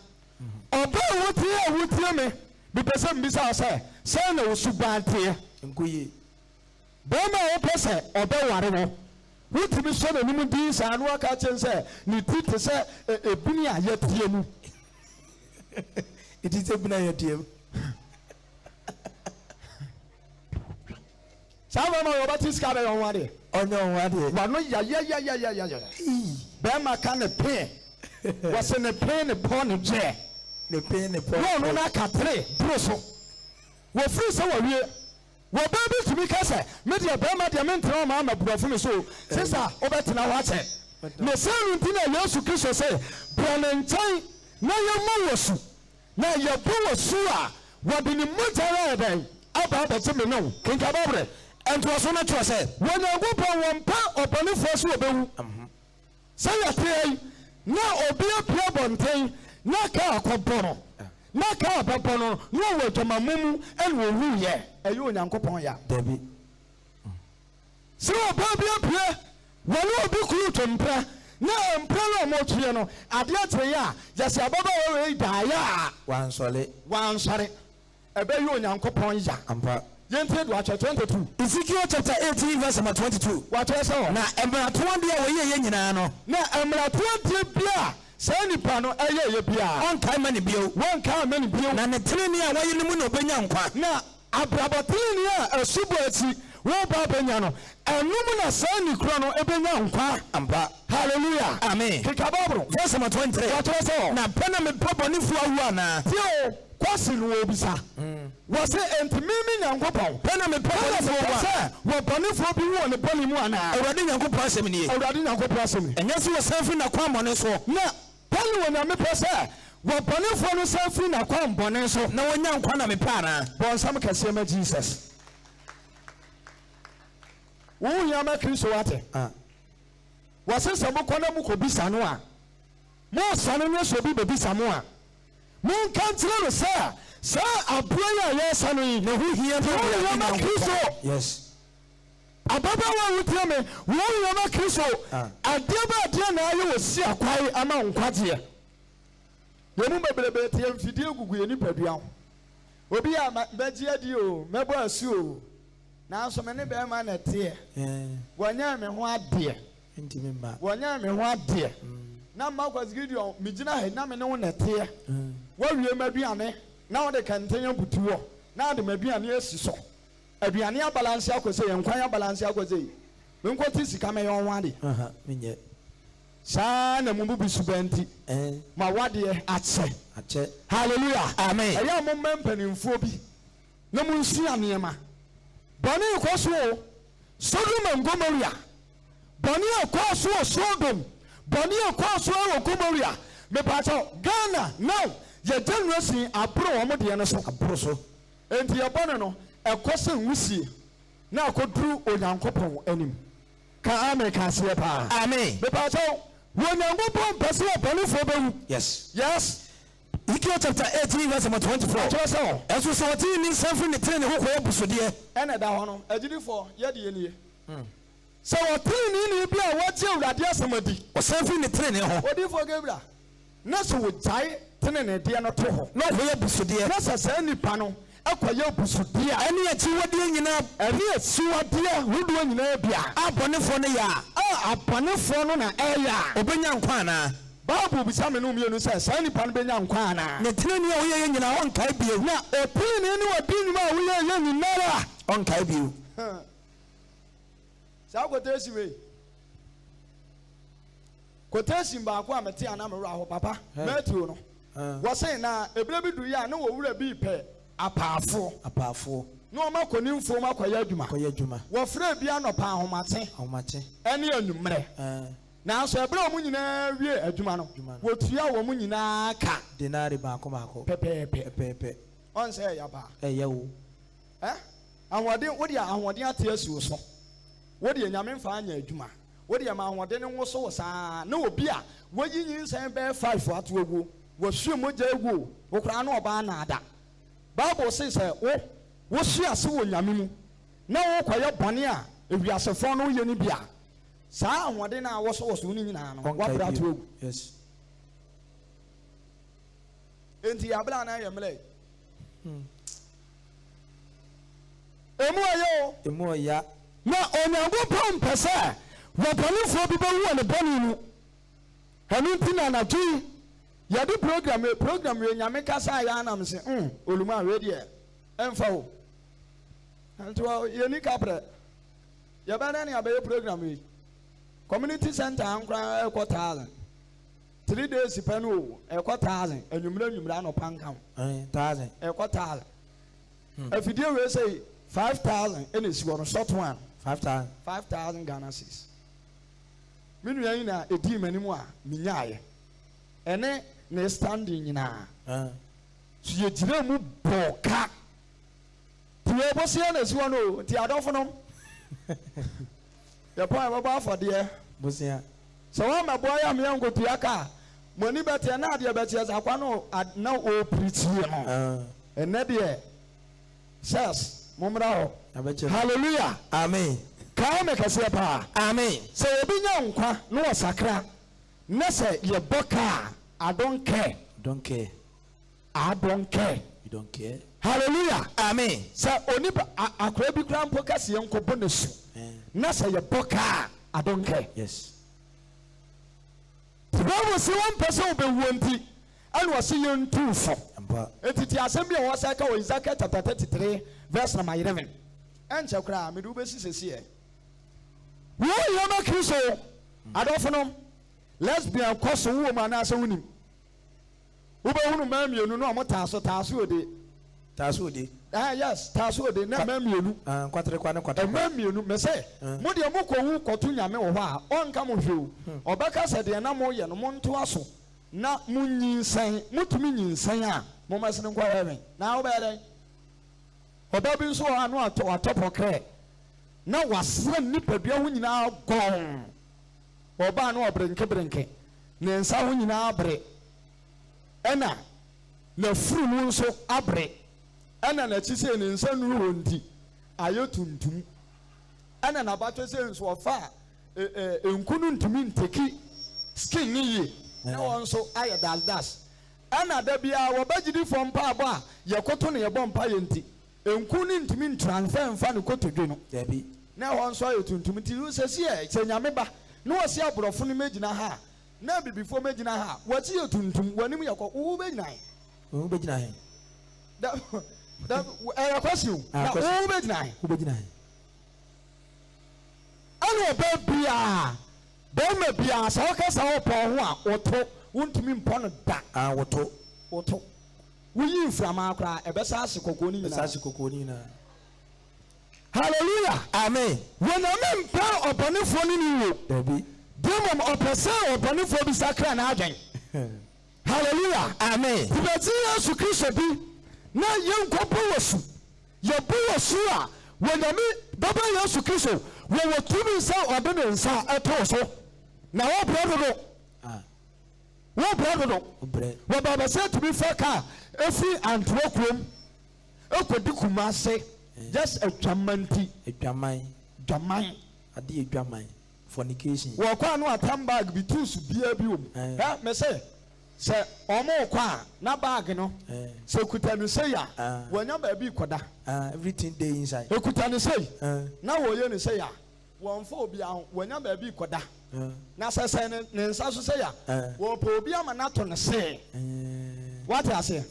ɔbɛ a wotie me bipɛ sɛ mbisa wo sɛ sɛn na wo suban teɛ nkoye bɛrima a wopɛ sɛ ɔbɛ ware wo wotumi sɔ n'anim din saa no waka kyɛn sɛ ne ti te sɛ ebini a yɛtie mu ɛti sɛ ebini a yɛtie mu saa bɛrima a wɔbɛte sika bɛyɛ ɔho adeɛ ɔnyɛ ɔho adeɛ wano yayayayayaya bɛrima ka ne pee wɔsɛ ne pee ne pɔ ne gyɛ ne pee ne pɔ wɔn no n'akatere buro so wɔfiri sɛ wɔwie wɔbɛn bi tumi ka sɛ me deɛ bɛrima deɛ me ntena ɔma ama burɔfo mi so sisa wɔbɛtena hɔ akyɛ na sɛn nti na Yesu Kristo sɛ brɛ ne nkyɛn na yɛmmɔ wɔ su na yɛbɔ wɔ su a wɔde ne mogya yɛ dɛn aba abɛgye me no kenka bɔbrɛ ɛntoa so no kyerɛ sɛ Onyankopɔn wɔmpa ɔbɔnefoɔ so wɔbɛwu sɛ yɛteɛ yi na obi apue abɔnten na ka akɔbɔ no na ka abɛbɔ no na ɔwɔ adwamammɔ mu ɛne wɔwuyɛ ɛyɛ Onyankopɔn ya dabi sɛ ɔbaa bi apue wɔne obi kuru tompra na mpra no ɔmɔtue no adeɛ kyerɛ yɛ a yɛsɛ ababa wɔwɔ yi daeɛ a wansɔre ɛbɛyɛ Onyankopɔn ya ampa yɛntie do atwɛ 22 Ezekiel chapter 18 verse number 22 watwɛ sɛ hɔ na mmeratoa deɛ wɔyɛ yɛ nyinaa no na mmeratoa deɛ bia saa nipa no ɛyɛ yɛ bia ɔnkae ma ne bio wɔnkae ma ne bio na ne tenene a wɔyɛ no mu na ɔbɛnya nkwa na abrabɔtenene a ɛsobɔ akyi wɔba bɛnya no ɛnom na saa nikura no ɛbɛnya nkwa ampa hallelujah amen keka Bible verse number 23 watwɛ sɛ hɔ na pɛ na mepɛ bɔnefoɔ awu anaa tio kwasi no wɔbisa wɔsɛ enti mimi Nyankopɔn pɛ na mepɛ bɔnefoɔ awu sɛ wɔbɔnefoɔ bi wɔ ne bɔne mu anaa Awurade Nyankopɔn asɛm nie Awurade Nyankopɔn asɛm ɛnyɛ sɛ wɔsan firi n'akwan bɔne so na pɔne wɔ Nyame pɛ sɛ wɔbɔnefoɔ no san firi n'akwan bɔne so na wɔnya nkwa na mepɛ anaa bɔnsam kɛseɛ ma Jesus wo hiama Kristo wate wɔse sɛ mokɔ na mokɔbisa no a moɔsane no sɛ obi bɛbisa mo a monka nkyerɛ no sɛ saa aboa yi a yɛsa no yi na ho hia hiama Kristo yes ababaawa a wotia me wo hiama Kristo adeɛ ba adeɛ na ayɛ wɔ si akwae ama nkwagyeɛ yɛmu bebrebe te yɛmfidie gugu yɛ nipadua ho obi a bɛgye adi o mɛbɔ asu o nanso me ne bɛrima na teɛ wɔnyɛ me ho adeɛ wɔnyɛ me ho adeɛ na mma kwasi Gideon megyina ha na me ne wo na teɛ wɔwie m'aduane na wode kɛntɛn abutu hɔ na wode m'aduane asi so aduane abalanse akɔ sɛ yɛ nkwan abalanse akɔ sɛ yi menkɔ te sika mɛyɛ ɔho ade saa na mu bubu subanti ma wadeɛ akyɛ hallelujah amen ɛyɛ a momma mpanimfoɔ bi na monsua nneɛma bɔne ɛkɔ so o Sodom and Gomorrah bɔne ɛkɔ so o Sodom bɔne ɛkɔ so o Gomorrah mepaakyɛw Ghana now yɛ generation aboro wɔn deɛ no so aboro so enti yɛbɔne no ɛkɔ sɛ nwusie na akɔduru Onyankopɔn anim ka amen ka aseɛ paa amen mepaakyɛw Onyankopɔn mpɛ sɛ ɔbɔnefoɔ bɛwu yes Ezekiel chapter 18 verse 24 ɛso sɛ wɔte ni nsɛm firi ne tene ne ho kɔyɛ busudeɛ ɛna da hɔ no agyidifoɔ yɛde yɛ nie sɛ wɔtene ne bi a wɔgye Awurade asɛm adi ɔsan firi ne tene ne ho odifoɔ Gabriel na sɛ wogyae tene ne deɛ no to hɔ na ɔkɔyɛ busudeɛ na sɛ saa nipa no ɛkɔyɛ busudeɛ a ɛne akyiwadeɛ nyinaa ɛne akyiwadeɛ hodoɔ nyinaa bia abɔnefoɔ no yɛ a abɔnefoɔ no na ɛyɛ a ɔbɛnya nkwa anaa Bible bisa me no mmienu sɛ saa nipa no bɛnya nkwa anaa ne tenene a woyɛ yɛ nyinaa ɔnkae bio na ɔtene ne wadi nnwuma a woyɛ yɛ nyinara ɔnkae bio saa akɔtɛ si wei quotation baako a mete ana mewura ho papa Matthew no wɔsɛn na ebire bi du ya na wɔwura bi pɛ apaafo na ɔma kɔnimfo ma kɔyɛ adwuma wɔfrɛ bi anɔpa ahomate ɛne anwummerɛ nanso ebire ɔmo nyinaa wie adwuma no wɔtua wɔn nyinaa ka denari baako pɛpɛɛpɛ ɔnsɛ ɛyɛ ba ɛyɛ wo ahoɔden wode ahoɔden ate asiw so wode nyame mfa anya adwuma wode ma ahoɔden no so wo saa na obi a wɔyi nyinsɛn bɛɛ 5 ato agu wɔsua mogya agu wokora no ɔbaa naada Bible says sɛ wo sua ase wɔ nyame mu na wokɔyɛ bɔne a ewiasefo no yɛ ni bia saa ahoɔden a wɔso no nyinaa no wapra ato agu yes enti abla na yɛ mlɛ emu ɔya na Onyankopɔn mpɛ sɛ wɔbɔnefoɔ bi bɛwu wɔ ne bɔne mu ɛno nti na anadwo yi yɛde program yɛ nyame kasa a yɛanam se oluma awe deɛ ɛmfa wo nti yɛni kaprɛ yɛbɛdɛ ne yɛbɛyɛ program yi community center ankora ɛkɔ 1,000 3 days pɛ no ɛkɔ 1,000 anwummerɛ anɔpa nka ho 1,000 ɛkɔ 1,000 afidie wei sɛ 5,000 ɛna esi wɔ no short one 5,000 Ghana cedis me nua yi na edi m'anim a minyaayɛ ɛne ne standing nyinaa so yɛgyina mu bɔɔka tiɛ bɔsia na esi wɔ no ti adɔfo no yɛpɔn a bɛbɔ afɔdeɛ bɔsia sɛ wɔn mɛbɔ yɛ amia nkotua ka mɔni bɛteɛ na adeɛ bɛteɛ sɛ akwa no na ɔpiritie no ɛnɛ deɛ sɛs mumra hallelujah amen kaa me kɛseɛ paa amen sɛ obi nya nkwa na wɔsakra na sɛ yɛbɔ kaa I don't care you don't care hallelujah amen sɛ onipa akora bi kora mpo kɛseɛ nkɔbɔ ne su na sɛ yɛbɔ kaa I don't care yes Bible sɛ wɔmpɛ sɛ wobɛwuo nti ɛne wɔse yɛntu fo ɛtiti asɛm bi a wɔsɛ ka wɔ Ezekiel chapter 33 verse number 11 ɛnkyɛ koraa mede wobɛsi sɛsiɛ wɔyɛ ma Kristo adɔfo no lesbian kɔ so wo ma anaasɛ wonim wobɛhunu maa mmienu no a mo taaso ode yes taaso ode na maa mmienu maa mmienu mɛ sɛ mo deɛ mokɔwu kɔto nyame wɔ hɔ a ɔnka mo hwɛ o ɔbɛka sɛ deɛ na moyɛ no montoa so na motumi nyinsɛn a mommɛsene nkɔ heaven na wobɛyɛ dɛn ɔba bi nso wɔ ha no watɔ pɔkrɛ na wasra nnipadua ho nyinaa gɔn ɔbaa no ɔberenke ne nsa ho nyinaa bere ɛna n'afuru mu nso abere ɛna n'akyi sɛ ne nsa nuru hɔ nti ayɛ tuntum ɛna n'abatɔ sɛ nso ɔfa nku no ntumi nteki skin ne yie na wɔn nso ayɛ dasdas ɛna da biara wɔbɛgyidi fam mpaabɔ a yɛkoto ne yɛbɔ mpa yɛ nti nku ne ntumi ntransfer mfa ne kotodwe no na wɔn nso ayɛ tuntum nti sɛsi sɛ nyame ba na wɔsi aborɔfo no mɛgyina ha na bibifoɔ mɛgyina ha wɔti yɛ tuntum wɔnim yɛ kɔ wo bɛgyina he ɛyɛ kwasi o na wo bɛgyina he ɛna ɔbɛ biara bɛrima biara sɛ wɔkasa wɔpɔ ho a wɔto wontumi mpɔ no da wɔto woyi mframa koraa ɛbɛsa ase kɔkɔɔ no nyinaa hallelujah amen wɔname mpa ɔbɔnefoɔ no ni wo demom ɔpɛ sɛ ɔbɔnefoɔ bi sakra na adwen hallelujah amen tibɛti Yesu Kristo bi na yɛnkɔbɔ wɔ su yɛbɔ wɔ su a wɔname bɛbɛ Yesu Kristo wɔwɔ tumi sɛ ɔde ne nsa ɛtoo so na wɔbrɛ dodo wɔbɛbɛ sɛ tumi fɛ ka ɛfiri Antwerɛ kurom ɛkɔdi Kumase just adwaman fornication wɔkɔ ano atam bag bi tu su bia bi wom me sɛ ɔmo kɔ a na bag no sɛ kuta no sei a wɔnya baabi kɔda everything dey inside ekuta no sei na wɔyɛ no sei a wɔmfa obi a wɔnya baabi kɔda na sɛ ne nsa so sei a wɔpɛ obi ama nato no sei wate ase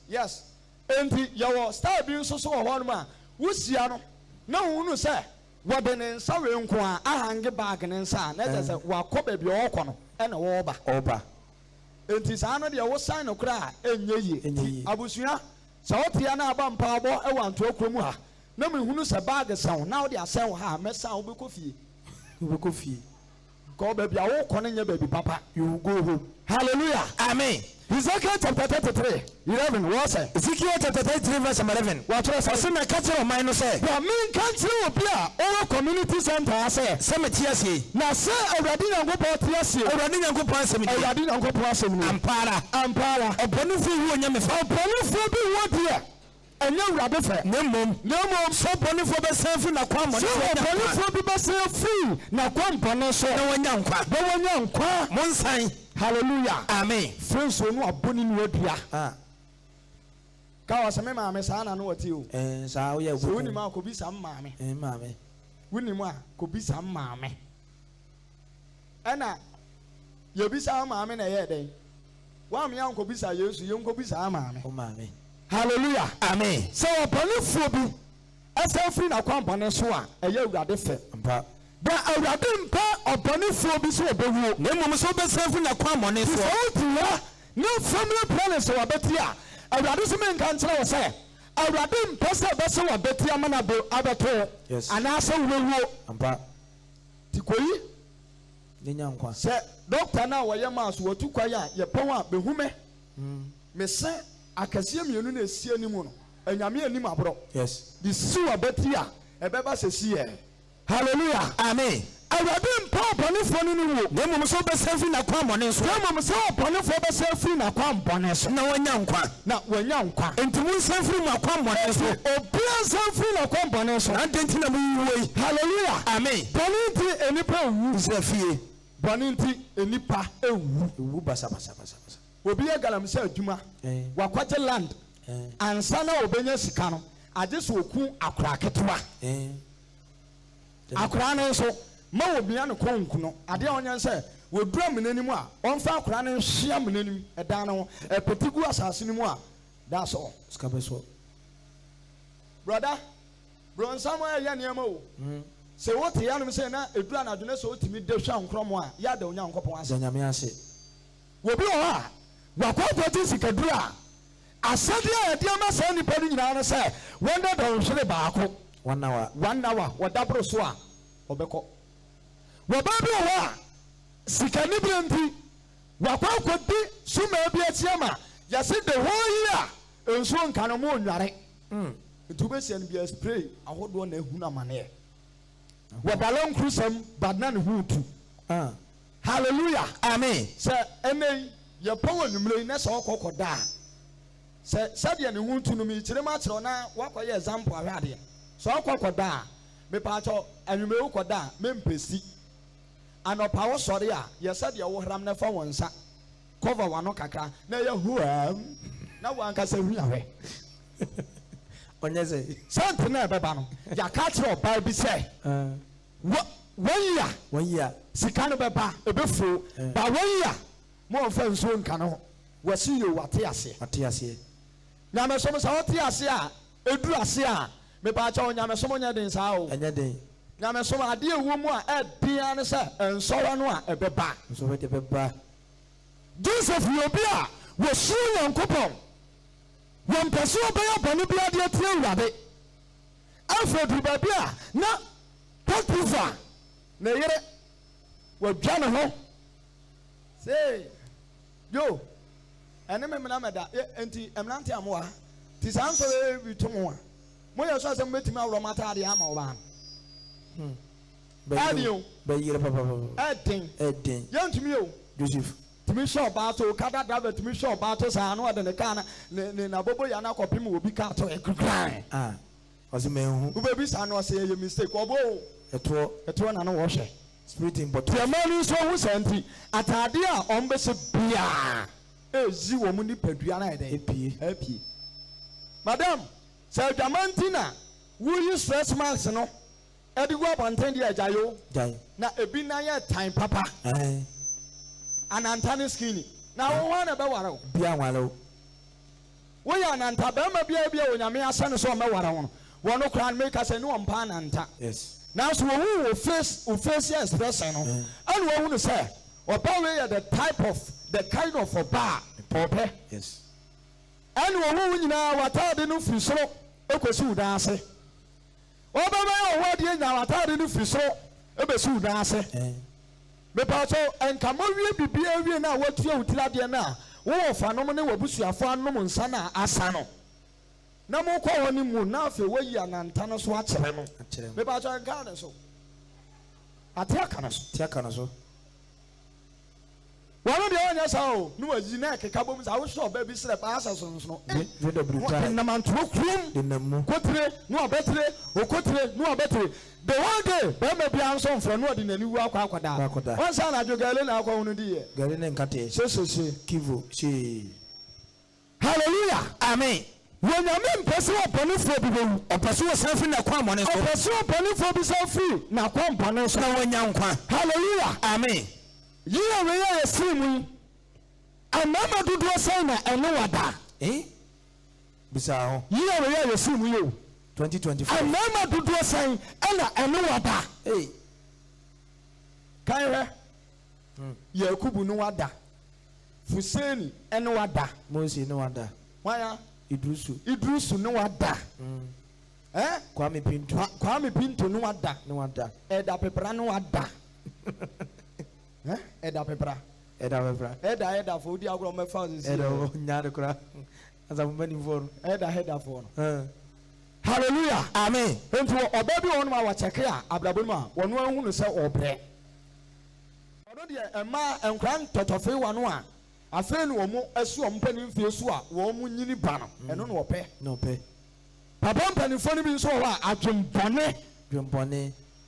yes enti yɛwɔ star bi nso so wɔ hɔ nom a wosia no na wunu sɛ wɔde ne nsa wee nko a ahange bag ne nsa a na ɛsɛ sɛ wakɔ baabi ɔkɔ no ɛna wɔɔba ɔba enti saa no deɛ wo sign no koraa ɛnyɛ yie abusua sɛ wote ya na aba mpaabɔ ɛwɔ antoa kurom ha na mehunu sɛ baage sɛn na wode asɛn wɔ ha mɛsan wobɛkɔ fie kɔ baabi a wokɔ no nyɛ baabi papa you go home. Hallelujah. Amen. Ezekiel chapter 33 11 wɔ sɛ Ezekiel chapter 33 verse 11 wɔatwerɛ sɛ ɔsɛ na ka kyerɛ ɔman no sɛ bɔ menka nkyerɛ obi a ɔwɔ community center ha sɛ mete aseɛ na sɛ Awurade Nyankopɔn te aseɛ Awurade Nyankopɔn asɛm ni Awurade Nyankopɔn asɛm ni ampara ɔbɔnefoɔ wu onyame fa ɔbɔnefoɔ bi wɔ deɛ ɛnyɛ Awurade fɛ na mmom sɛ ɔbɔnefoɔ bɛsan firi n'akwammɔne so ɔbɔnefoɔ bi bɛsan firi n'akwammɔne so na wɔanya nkwa monsan. Hallelujah. Amen. Friends no aboni no adua ka wa sɛ me maame saa na no wɔte o saa wo yɛ wo ni ma ko bi sa maame maame wo ni ma ko bi sa maame ɛna ye bi sa maame na yɛ den wa me yanko bi sa Yesu yanko bi sa maame o maame. Hallelujah. Amen. Sɛ ɔbɔnefoɔ bi ɛsɛ firi n'akwammɔne so a ɛyɛ Awurade fɛ da Awurade mpa ɔbɔnefoɔ bi sɛ ɔbɛwuo na mmom sɛ wobɛsan firi n'akwammɔne so sɛ wote hɔ ne family planning sɛ wɔbɛte a Awurade sɛ menka nkyerɛ wɔ sɛ Awurade mpa sɛ ɛbɛsɛ wɔbɛte ama no abɛto anaasɛ wobɛwuo nti kɔyi nenya nkwa sɛ dɔkta no a wɔyɛ maa so watu kwae a yɛpɔn a bɛhume mesɛ akɛseɛ mmienu na ɛsi anim no anyame anim aborɔ de si wɔbɛte a ɛbɛba sɛ siɛ. Hallelujah. Amen. Awurade mpa ɔbɔnefoɔ no no wo na mmom sɛ wobɛsan firi n'akwammɔne so na mmom sɛ ɔbɔnefoɔ bɛsan firi n'akwammɔne so na wɔanya nkwa enti monsan firi mu akwammɔne so obiara nsan firi n'akwammɔne so na nti na moyiwɔ yi. Hallelujah. Amen. Bɔne nti enipa ewu sɛ fie bɔne nti enipa ewu basabasa obi yɛ galamsey adwuma wakwagye land ansa na obɛnya sika no agye so oku akora ketewa akora no nso ma obia no konku no ade a ɔnyɛ sɛ wodura menanim a ɔmfa akora no hyia menanim ɛdan no ɛpɛti gu asase no mu a that's all sika bɛso brother bronsam ayɛ nneɛma o sɛ wote yanom sɛ na edura na adwene sɛ otimi de hwa nkrɔmo a ya da onya nkɔpɔn ase nyame ase wobi wɔ hɔ a wakɔkɔgye sikaduru a asɛdeɛ a yɛde ama saa nnipa no nyinaa no sɛ wɔnda dɔnhwere baako 1 hour wɔdaboro so a ɔbɛkɔ wɔbaa bi wɔ hɔ a sikani bere nti wakɔkɔdi suma bi akyia ma yɛse de hɔ yi a nsuo nka no mu onware nti wobɛsia no bia spray ahodoɔ na ahunu amaneɛ wɔdala nkurusɛm badna ne ho tu Hallelujah. Amen. Sɛ ɛnɛ yɛpɔ wɔ numere na sɛ ɔkɔkɔ da sɛ sɛdeɛ ne ho tu no mi kyerɛ ma kyerɛ na wakɔyɛ example ahwɛ adeɛ sɛ ɔkɔkɔ da mepaakyɛ anwumere wokɔ da mempɛsi anɔpa wo sɔre a yɛsɛdeɛ wo hram na fa wɔn nsa cover wano kakra na yɛ huam na wankasa hu ahwɛ ɔnyɛ sɛ sɛnte na ɛbɛba no yɛaka kyerɛ ɔbaa bi sɛ wɔn yi a sika no bɛba ɛbɛfuro ba wɔn yi a mo ɔmfa nsuo nka no ho wɔsi yɛ wate aseɛ nyamesom sɛ wɔte ase a ɛduru ase a mepaakyɛ wo nyamesom nyɛ den saa o ɛnyɛ den nyamesom adeɛ ɛwɔ mu a ɛbea ne sɛ nsɔre no a ɛbɛba Joseph yɛ obi a wɔsuro Nyankopɔn wɔmpɛ sɛ ɔbɛyɛ bɔne bi adeɛ tie Awurade afei duru baabi a na Potifa ne yere wɔdwa ne ho sei yo ɛne me mena mɛda enti ɛmnante amoa ti saa nsɔre bi to mo a moyɛ so asɛm bɛtumi aworɔ m ataadeɛ ama wo baa no bɛyere ɛden yɛntumi o Joseph tumi hyɛ ɔbaa to kada driver tumi hyɛ ɔbaa to saa no ɔde ne kaa na bobo ya na kɔpem obi kaa to ɛkukran ɔsɛ mahu wobɛbi saa no ɔsɛ ɛyɛ mistake ɔbɔ ɛtoɔ na no wɔhwɛ spirit in bottle tiɛma no nso ho sɛ nti ataadeɛ a ɔmbɛhyɛ biaa ɛzi wɔ mu nipadua no ɛdɛ apie madam sɛ adwama nti na woyi stress marks no ɛde gu abɔnten deɛ agya yo na ebi na yɛ tan papa ananta ne skinny na wɔn na bɛware wo bia wale wo woyɛ ananta bɛrima bia bia onyame asɛ no sɛ ɔmɛware wo no wɔn kora no meka sɛ ne wɔn ananta nanso wɔn wo face expression no ɛna wɔn no sɛ Oba we are the kind of oba ope. Yes. And wo nyina watade no firi soro ekosi udanse. Oba we wo de nyina watade no firi soro ebesi udanse. Bepa so enka mawie bibia wie na watua utilade na wo fa no ne wabusuafo anom nsa na asa no. Na mo kwa woni mu na afi wayi ananta no so akyere no. Bepa so enka ne so. Atiaka no so. Wano de onya sa o no waji na keka bom sa wo so ba bi sre pa asa so no the brutal na man tro krum kotre no abetre okotre no abetre the one day ba ma bia nso mfra no de nani wu akwakoda won sa na jogale na akwa hunu di ye gale ne nkate se kivo she. Hallelujah, amen. When you mean person upon for people, a person was self in a quam on a person upon for be self free, now quam on us now when young quan. Hallelujah, amen. You are really a stream. And Mama do a sign and no other. Eh? Bizarre. You are really a stream you 2024. And Mama do a sign and no other. Hey, Kyra, Yakubu no other. Fuseni and no other. Mosi no other. Why? Idrusu no other. Eh? Kwame Pinto no other. No other. Eda pepra no other. Eh? Eda pepra for the agro me fast. Eda nyare kura. Asa mbani for. Eda for. Hallelujah. Amen. Ento obabi won ma wa cheke a ablabon ma wono ahunu se obre. Odo de ema enkran totofe wano a afen no mo asu ompani mfie so a wo mo nyini ba no eno no ope. No pe. Papa mpani fo ni bi so wa adwembone.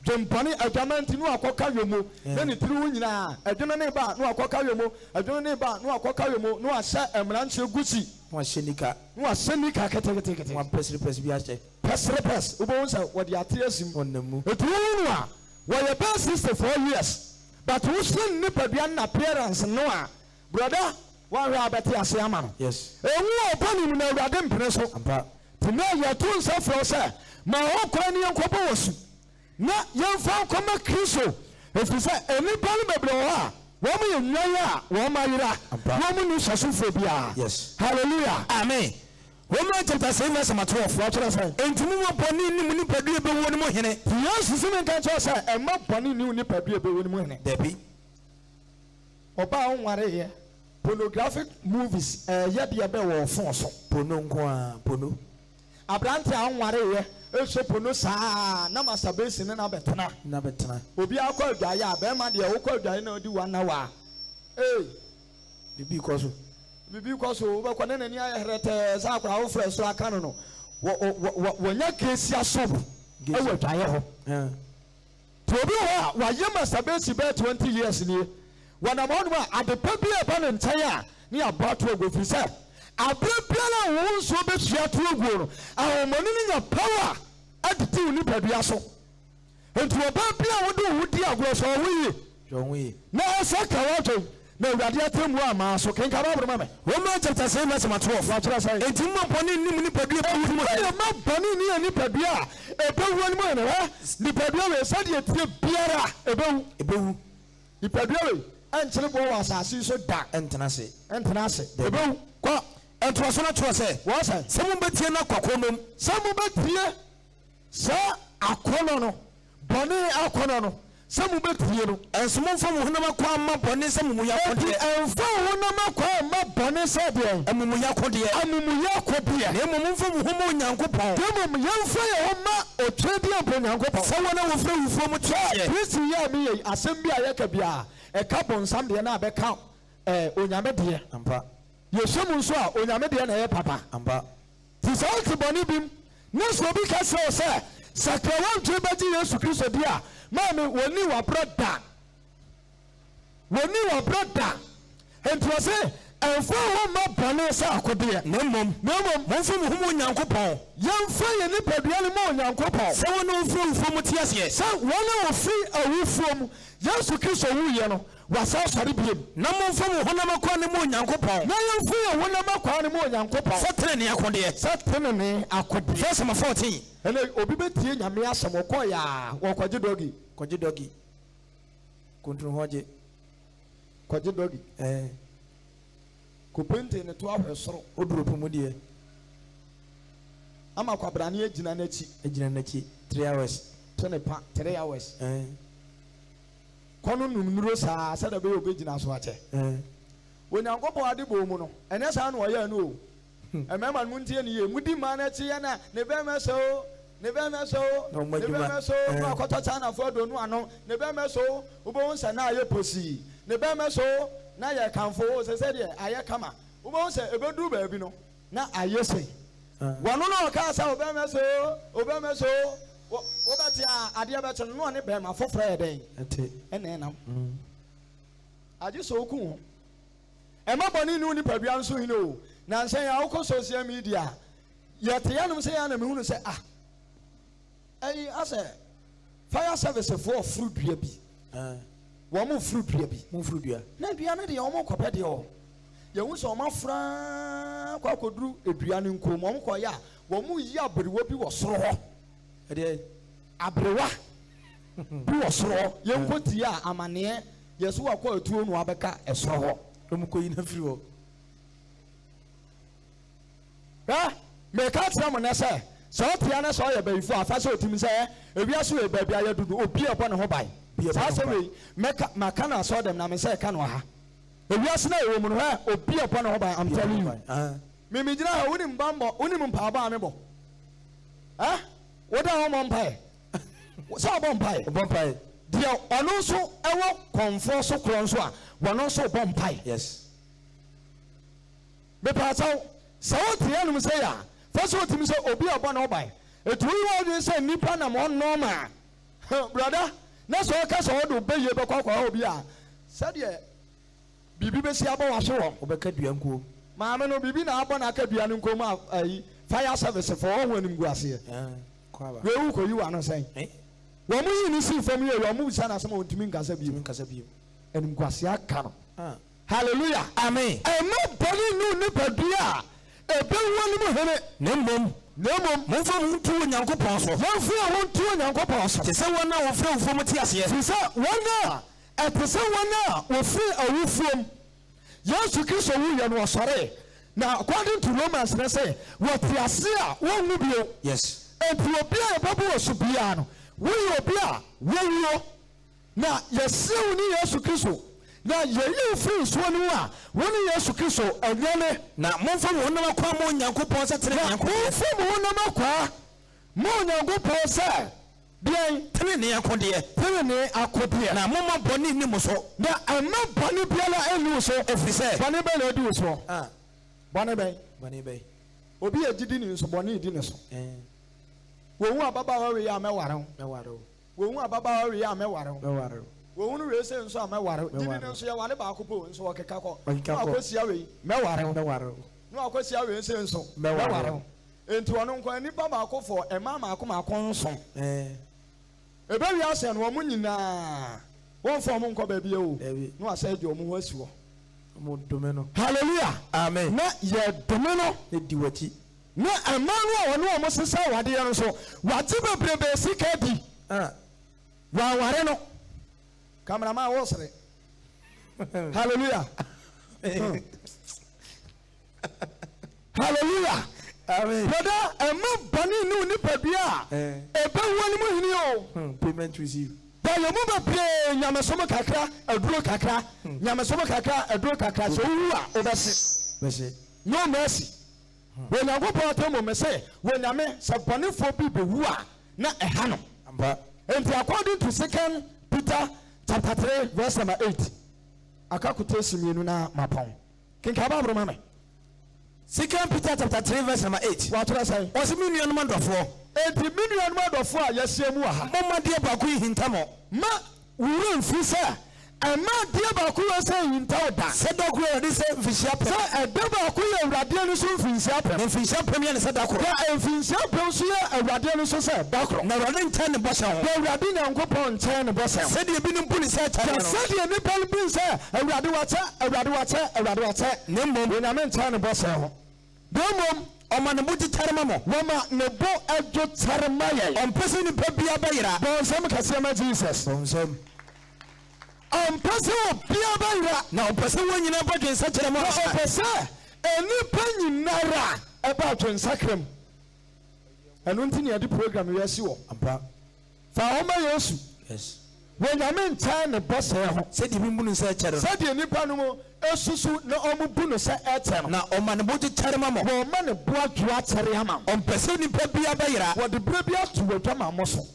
Jempani adwamanti no akoka yomo na ne tiri wo nyina adwene ne ba no akoka yomo adwene ne ba no akoka yomo no ahye emranche gusi no ahye nika kete no pesre bi ahye pesre ubo wonsa wodi ate asim onnamu etuwo no a wo ye ba 64 years but wo sin ne padua na appearance no a brother wa hwa abeti ase ama no. Yes. Ewu obani mu na awurade mpene so ampa tena ya tu nsa fro se ma ho kwa ne yankobo wosu na yemfa koma Kristo efisa enipa no bebre ho a wo mo yenwan a wo ma yira wo mo nu sasufo bia. Yes. Hallelujah, amen. Romans chapter 7 verse 12 wa kira say entimu mo boni ni mu ni padue be wo ni mo hene yes sisi men kan say e ma boni ni ni padue be wo ni mo hene debi oba onware ye pornographic movies ye de be wo fon so pono nko a pono abrante a onware ye eso pono saa na masturbation na betena obi akwa adwaye a be ma de wo kwa adwaye na odi wana wa bibi ko so wo kwa na ni ayerete za akwa wo fresh so aka no wo nya kesi asob ewo adwaye ho to obi ho wa ye masturbation be 20 years ni wana mo no adepa bi e ba no ntan a ni about to go fi say abepia na wo nso be tua to oguo no ahomoni ni nya power aditi uni padua so entu oba bia wo do wudi agro so wo yi na asa ka wato na awurade atemu ama so kenka ba bro mame Romans chapter 7 verse 12 wa kira sai enti mo boni ni mu ni padua ba wo mo ya ma boni ni padua e be wo ni mo na ni padua we sa de tie biara e be wu ni padua we ankyere bo wa asase so da entena se e be wu ko ento so na to se wo say se mo betie na kwakonom se mo betie se akono no boni akono no se mo betie no enso mo fo mo honam kwa ma boni se mo yakode enfo honam kwa ma boni se de amumu yakode na mo fo mo homo nyankopon de mo yemfa ye homa otwedi abon nyankopon se wona wo fra wufo mo twa Kristo ya mi ye asem bia ye ka bia e ka bonsam de na abeka onyame de ampa yeshemu nso a onyame de na ye papa ampa ti so ti boni bim no so bi ka se sakrawan twe baji Yesu Kristo dia mami woni wa brother enti o se enfo ho ma bone se akode na mom monfo mo ho nyankopon yemfa ye ni padua ni mo nyankopon se wona ofro mo tie ase se wona ofi awufo mu Yesu Kristo wu ye no wasa sori biem na monfo mo ho na makwa ni mo nyankopon na yemfa ye ho na makwa ni mo nyankopon satene ne akode verse 14 ene obi betie nyame asem okoya wo kwaje dogi kontro hoje Kwaje dogi. Kopente ne to ahwe soro. Oduro pomodie. Ama kwabrane agina nachi. 3 hours. 3 hours. Kono numnuro sa da be obegina so ache. Onyankopɔ ade bo mu no. Ene sa na oya no. Emema mu ntie ne ye mudi ma na chi ya na ne be meso. Na akoto chana fo do no ano. Ne be meso. Ubo nsa na aye posi. Ne be meso. Na ye kanfo se de aye kama. Ubo nsa ebedu ba bi no. Na aye se. Wano no ka sa obemeso obati ade abecho no ne be ma fofra e den ente ene enam aje so ku e ma boni ni padua nso hino o na nsen ya wo social media yete ya no se ya na me hunu se ase fire service for fruit dua bi wo mo fruit dua na dua ne de wo mo kopɛ de o ye hu so ma fra kwa koduru edua ne nkom mo ko ya wo mu yi abrewo bi wo soro ho ede abrewa bi wo soro ye nkoti a amane ye so akwa atuo no abeka esoro ho to mu ko yi na firi ho me ka tra mo na se so tia na so ye baifo afa se otimi se ewia so e baabi aye dudu obi e bo ne ho bai sa se we maka na so dem na me se ka no ha ewiase na ewo mu no ha obi opɔ no ho ban I'm telling you me gina ha woni mbambo woni mpaaba amebo woda ho mmpae so bompai dia ɔno so ɛwɔ konfo so kron so a wɔno so bompai yes me paataw sa wotia no say ya fa so otimi say obi opɔ no ho ban etu wo de say nipa na mo normal brother na so ka so do beye be kwakwa obi a sɛdeɛ bibi be si abo wa so wo obeka dua nko maame no bibi na abo na aka dua nko ma fire service for wo anim gu ase kwaba we wu ko yi wa no sen wo mu yi ni si fam ye wo mu bisa na se mo ntimi nkasa bi anim gu ase aka no hallelujah amen e ma boni nu ni padua e be woni mu hene nemmom mo fa mo tu Onyankopɔn so mo fa mo tu Onyankopɔn so te sɛ wona wo fra wo fom te ase te sɛ wona epese wona wo free awufuom Yesu Kristo wu ye no osore na according to Romans they say what ase a won wu bio yes enti obi a babu osubia no wo ye obi a wo na yesew ni Yesu Kristo na ye free so no a woni Yesu Kristo anyane na momfa mo na makwa mo Onyankopɔn sɛ tere Onyankopɔn momfa mo na makwa mo Onyankopɔn sɛ bien tere ne akode na moma boni ni mo so na ama boni biala enu so efiri sɛ boni be na di so boni be obi agidi ni so boni di ne so wo hu ababa wa we ya meware wo hu ababa wa we ya meware wo hu no we se nso a meware di ni nso ya wale ba akopo nso okeka ko akosia we meware no akosia we se nso meware enti ono nko nipa ba akofo ema ma akoma nso ebe wi ase no mo nyina won fo mo nko ba bia o no asa age omo ho asiwo mo dome no hallelujah amen na ye dome no e di wati na amanu a wono omo sesa wade ye no so wate bebrebe sika di wa ware no cameraman wo sere hallelujah hallelujah amen brother ema bani nu ni padua ebe woni mu hini o payment receive ba yo mu ba pre nyamesomo kakra aduro kakra nyamesomo kakra aduro kakra so wu a obese no mercy we na go po to mo me say we nyame se bani fo bi be wu a na eha no amba enti according to 2 Peter chapter 3 verse number 8 akakuta simienu na mapon kinka ba bro mame 2 Peter chapter 3 verse number 8 what do I say o se minu anu mandofo enti minu anu mandofo a yesiemu aha momma de ba ko hintamo ma wuru mfi se ama de ba ko se hintaw da se dokuro de se mfihia pe se de ba ko ye awrade no so mfihia pe mfihia pe me ne se dakoro ya mfihia pe so ye awrade no so se dakoro na awrade ntan ne bɔhyɛ ho awrade nyankopɔn ntan ne bɔhyɛ ho se de bi ne mpu ne se kyare no se de ne pal bi se awrade wakyɛ ne mmom we na me ntan ne bɔhyɛ ho demom ọmọ ne bo titare ma mo woma ne bo adwo tare ma ye on pese ni pa bia ba yira bonsam kase ma Jesus bonsam ɔmpɛ sɛ obiara bɛyera na ɔpɛ sɛ wɔn nyinaa bɔ dwensakyerɛ mu na asa ɔpɛ sɛ nnipa nyinara ɛba adwensakra mu ɛno nti ne yɛde program wiase wɔ ampa fa wɔma Yesu yes wɔnyame nkyɛn ne bɔsɛɛ ho sɛdeɛ bi mu no sɛ ɛkyɛre no sɛdeɛ nnipa no mu esusu na ɔmo bu no sɛ ɛkyɛ no na ɔma ne bo kyekyɛre ma mo wɔma ne bo adwoa kyɛre ama mo ɔmpɛ sɛ nipa bia bɛyera wɔde berɛ bi ato wadwa ma mo so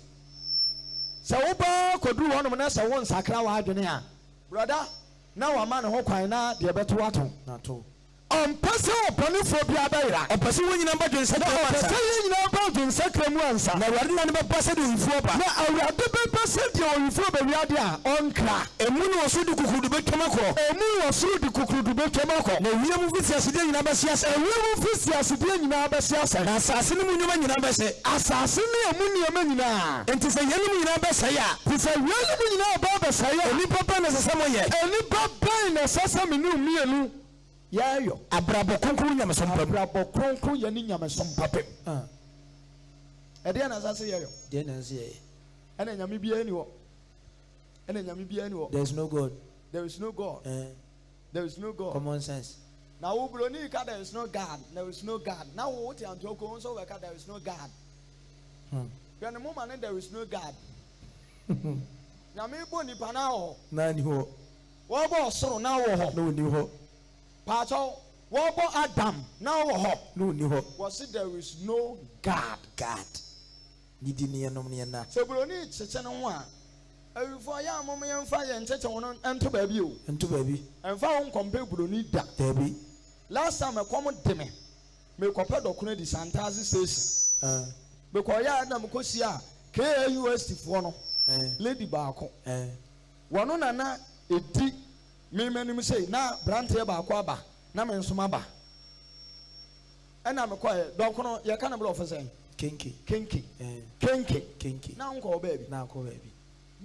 sɛ wobaa kɔduru hɔnom na sɛ wo nsakra w'adwene a brɔda na wama ne ho kwan na deɛ bɛto wato nato ɔmpɛ sɛ ɔbɔnefoɔ biara bɛyera ɔpɛ sɛ wɔn nyinaa bɔ dwensakyerɛ mu ɔpɛ ansa sɛ yɛn nyinaa ba adwensakra mu ansa na awurade na ne bɛbɔ sɛ de oyifoɔ ba na awurade bɛbɛ sɛ deɛ ɔyifoɔ bɛwiade a ɔnkra ɛmu ne wɔ so de kukurudu bɛtwam akɔ ɛmu wɔ soro de kukurudu bɛtwam akɔ na ewia mu fisi asedeɛ nyinaa bɛsi asɛ ɛwia mu fisi asedeɛ nyinaa bɛsi asɛ na asase no mu nnwuma nyinaa bɛsɛ asase ne ɛmu nneɛma nyinaa enti sɛ yɛnom nyinaa bɛsɛe a te sɛ wiase mu nyinaa bɛɛ bɛsɛe a onipa bɛn na ɛsɛ sɛ moyɛ nnipa bɛn na ɛsɛ sɛ me ne mmienu yɛayɔ abrabɔ kronkron nyamesom pam abrabɔ kronkron yɛ ne nyamesom papam ɛdeɛ na ɛsɛ sɛ yɛyɔ deɛ na ɛsɛ yɛyɛ ɛna nyame biara ni hɔ ɛna nyame biara ni hɔ there is no god there is no God there is no God common sense na wo buroni ka there is no God there is no God na wo wote antoko nso wɛka there is no God hwɛ ne moma ne there is no God nyame bɔ nipa na wɔ hɔ na ni hɔ wɔbɔ ɔsoro na wɔ hɔ na ɔni hɔ paakyɛw wɔbɔ Adam na wɔ hɔ na ɔni hɔ wɔsi there is no God ne di ne yɛnom ne yɛna sɛ buroni kyekyɛ ne ho a awifoɔ yɛ a mom yɛmfa yɛ nkyɛkyɛ ho no ɛnto baabi o nto baabi ɛmfa wo nkɔmpe buroni da daabi last time ɛkɔm de me mekɔpɛ dɔkono di Santaze station mekɔyɛ a na mekɔsi a KAUST foɔ no lady baako wɔno na ɛdi memanim sɛ na branteɛ baako aba na me nso aba ɛna mekɔɛ dɔkono yɛka no blɔfo sɛ kenke na nkɔ baabi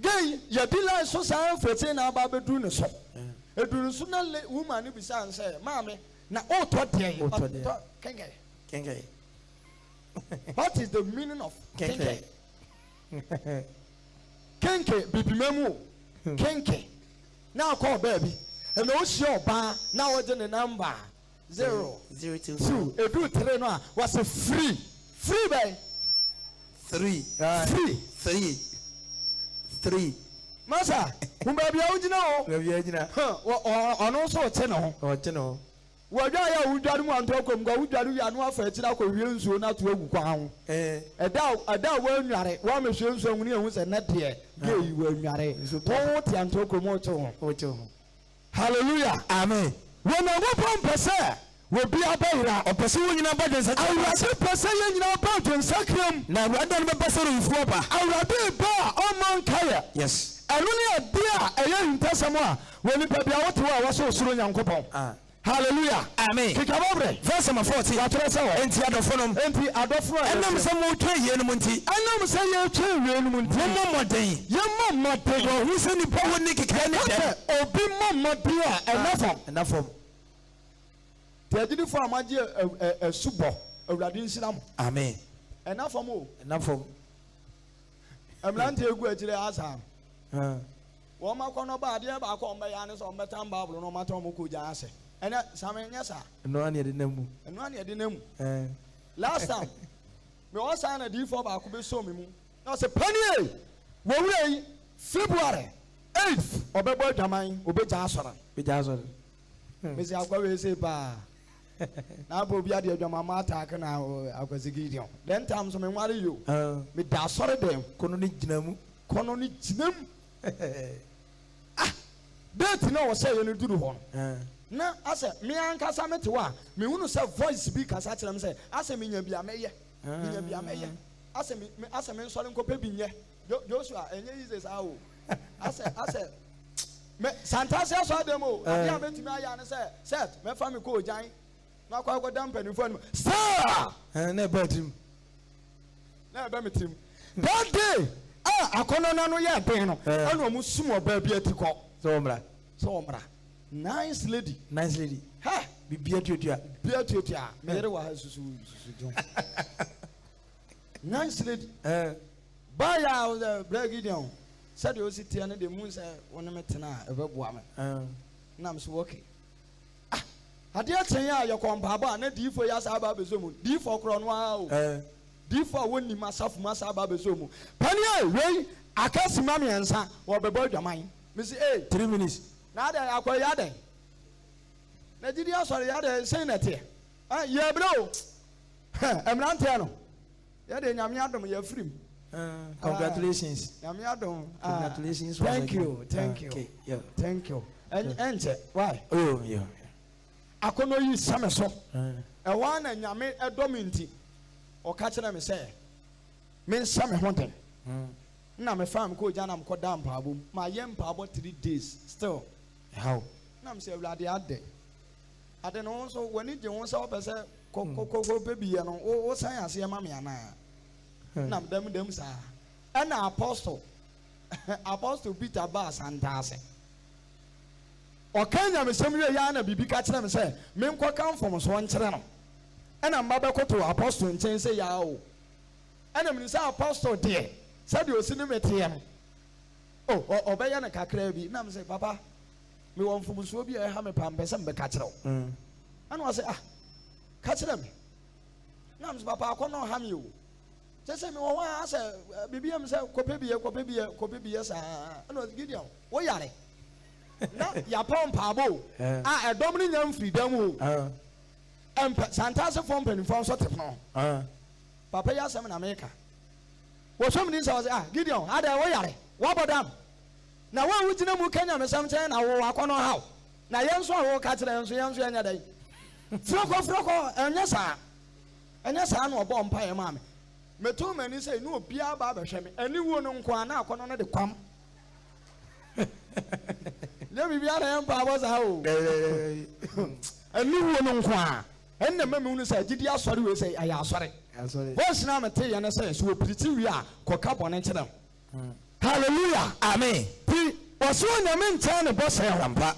gay yɛdi la so saa mfɛte na aba bɛduru ne so ɛduru so na woman no bisa sɛ maame na ɔtɔ deɛ kenke what is the meaning of kenke bibimemu kenke na akɔ baabi ɛna ohyia ɔbaa na wɔgye ne number 002 ɛduru 3 no a wɔsɛ free bɛn 3 masa wo baabi a wogyina hɔ ɔno nso ɔte ne ho wɔdwa yɛ wodware mu anto akɔm ga wodware wi ano afa akyiri akɔ wie nsuo na to agu kwan ho ɛda a woanware woamɛhwɛ nsuo ho ne ɛhu sɛ ne deɛ gɛyi woanware wo te anto akɔm wote ho hallelujah amen wɔnyankopɔn mpɛ sɛ wobi abɛyera ɔpɛ sɛ wɔn nyinaa bɔ dwensakyerɛ awurade pɛ sɛ yɛn nyinaa bɔ adwensakra mu na awurade no bɛbɛ sɛ oyifoɔ ba awurade ba a ɔma nkayɛ yes ɛno ne ade a ɛyɛ ntasɛm a wɔ nipa bi a wote hɔ a wɔsɛ osoro nyankopɔn hallelujah amen kikabobre verse number 14 watoro sɛ wɔ enti adɔfo nom ɛnam sɛ motwa yie no mu nti ɛnam sɛ yɛtwa wie no mu nti mommɔ mmɔden yɛmmɔ mmɔden ɔhu sɛ nnipa wɔ ne keka ne dɛm obi mmɔ mmɔden a ɛna fam te agyidifo a magye asubɔ awurade nhyira mo amen ɛna fam o ɛna fam mmerante egu akyire asa wɔn makɔ no ba adeɛ baako ɔmbɛyɛ ane sɛ ɔmbɛtam baabolo no ɔmatɔ ɔmo kɔ gya ase ɛnɛ same nyɛ saa ɛno ane yɛde nam mu ɛno ane yɛde nam mu last time me wɔ saa na diifo baako bɛsɔ me mu na ɔsɛ panie wɔwura yi February 8th ɔbɛbɔ adwaman ɔbɛgya asɔre mesi akɔ wei se paa na abɔ obi adeɛ adwaman ma ataake na akwasi gideon then time so me nware yo me da asɔre dɛm kono ne gyina mu date na wɔsɛ yɛ no duru hɔ no na asɛ me ankasa mete hɔ a mehunu sɛ voice bi kasa kyerɛ m sɛ asɛ menya bi a mɛyɛ asɛ me nsɔre nkɔpɛ bi nyɛ Joshua ɛnyɛ yise saa o asɛ Santaze asɔ adɛm o adeɛ a bɛtumi ayɛ ne sɛ set mɛfa me kɔ ogyan na akɔ akɔda mpanimfoɔ anim saa na ɛbɛ me tirim that day a akɔnɔ no yɛ den no ɛna ɔmo sum ɔbaa bi ati kɔ sɛ ɔmmra nice lady ha bibia tuatua meyere wɔ ha susu dwom nice lady baya brɛ Gideon said you sit here and the moon said, one minute a woman. Nam so okay. I dare tell you, your compaba, and D for Yas Ababezumu, D for Cronwell, D for winning myself, Massa Babezumu. Panya, Ray, I can't see mammy and son, or the boy of mine. Miss A, 3 minutes. Now that I call Yade. Nigeria, sorry, Yade, saying that here. Yeah, bro. I'm not telling. Yade, Yamiadum, you're free. Congratulations. Yamiadum. Congratulations. Thank you. Thank you. Thank you. And why? Oh, yeah. I couldn't use summer so. A one and Yame a dominity or catching them say, means summer hunting. Now, my farm go down, I'm called down, Pabu. My young Pabu 3 days still. How? Now, I'm saying, Bloody Ade. I don't know, so when it was up, I said, Coco baby, and oh, science, your mammy and I. Now, them, sir. And our apostle Peter Bass and Tassing. Or can you some Yana be catching them say, men come from us one channel. And I'm Babako to apostle and say, Yao. And I'm say apostle dear. Said you see him at him. Oh, or Bayana Cacrebi. Nam say, Papa, we want from Swabia, a hammer pump, and some catcher. And I say, catch them. Nams, Papa, I can't harm you. Just say, oh, I say, BBM say, Copebia, sir. I know Gideon. Oh, Yale. No, ya pom pabo. A dominant young freedom. And Santa's form pen from sort of no. Papa, yes, I'm in America. Well, some days I was, Gideon, I don't know. What about them? Now, why would you know Kenya? Sometimes I will walk on how. Now, young one will catch them, so young day. Frocko, and yes, sir. And yes, I know a bomb pie, mammy. Me too many say, no, Pia Baba Shemi, and you won't know Kwana, Kona the Quam. Let me be out of Empire was a hoe. And you won't know Kwa. And the memory said, did you sorry? We say, I am sorry. What's now a tell you and I say, so pretty we are, cock up on each other. Hallelujah. Amen. Was one a man turn a boss hair rampa.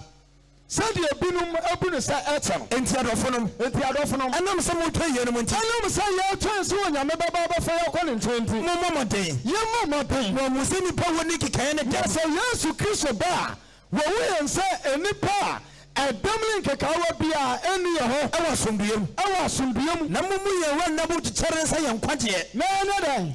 Said you have been open a set at some. And I'm somewhat paying you. And I'm saying, you're trying to win your Baba for your calling 20. No more day. Your mama day. When we see me power Nicky can and yes, yes, you kiss a bar. When we and say any pa. A dumbling Kakawa Bia, any I was from Bium. Number we are able to Terence and Quantia. No,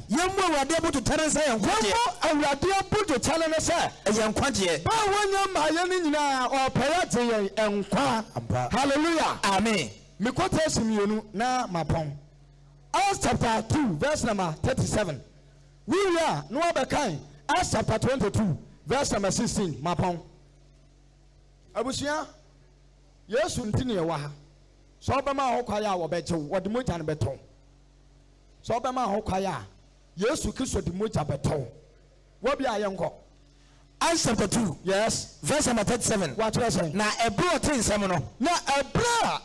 young one are able to Terence and Quantia. And we are able to tell us a young Quantia. But when you're my or Parati and Qua. Hallelujah. Amen. Mikotes Munu na Mapon. Acts chapter 2, verse number 37. We are no other kind. Acts chapter 22, verse number 16. Mapon. Abusia. Yes, continue. So, Obama Hokaya or better, what the Mutan beton. So, Obama Hokaya. Yes, to kiss what the Muta beton. What be a young cock? Acts chapter 2, yes, verse number 37. What was I? Now, a bro thing, Seminole. Now, a bra.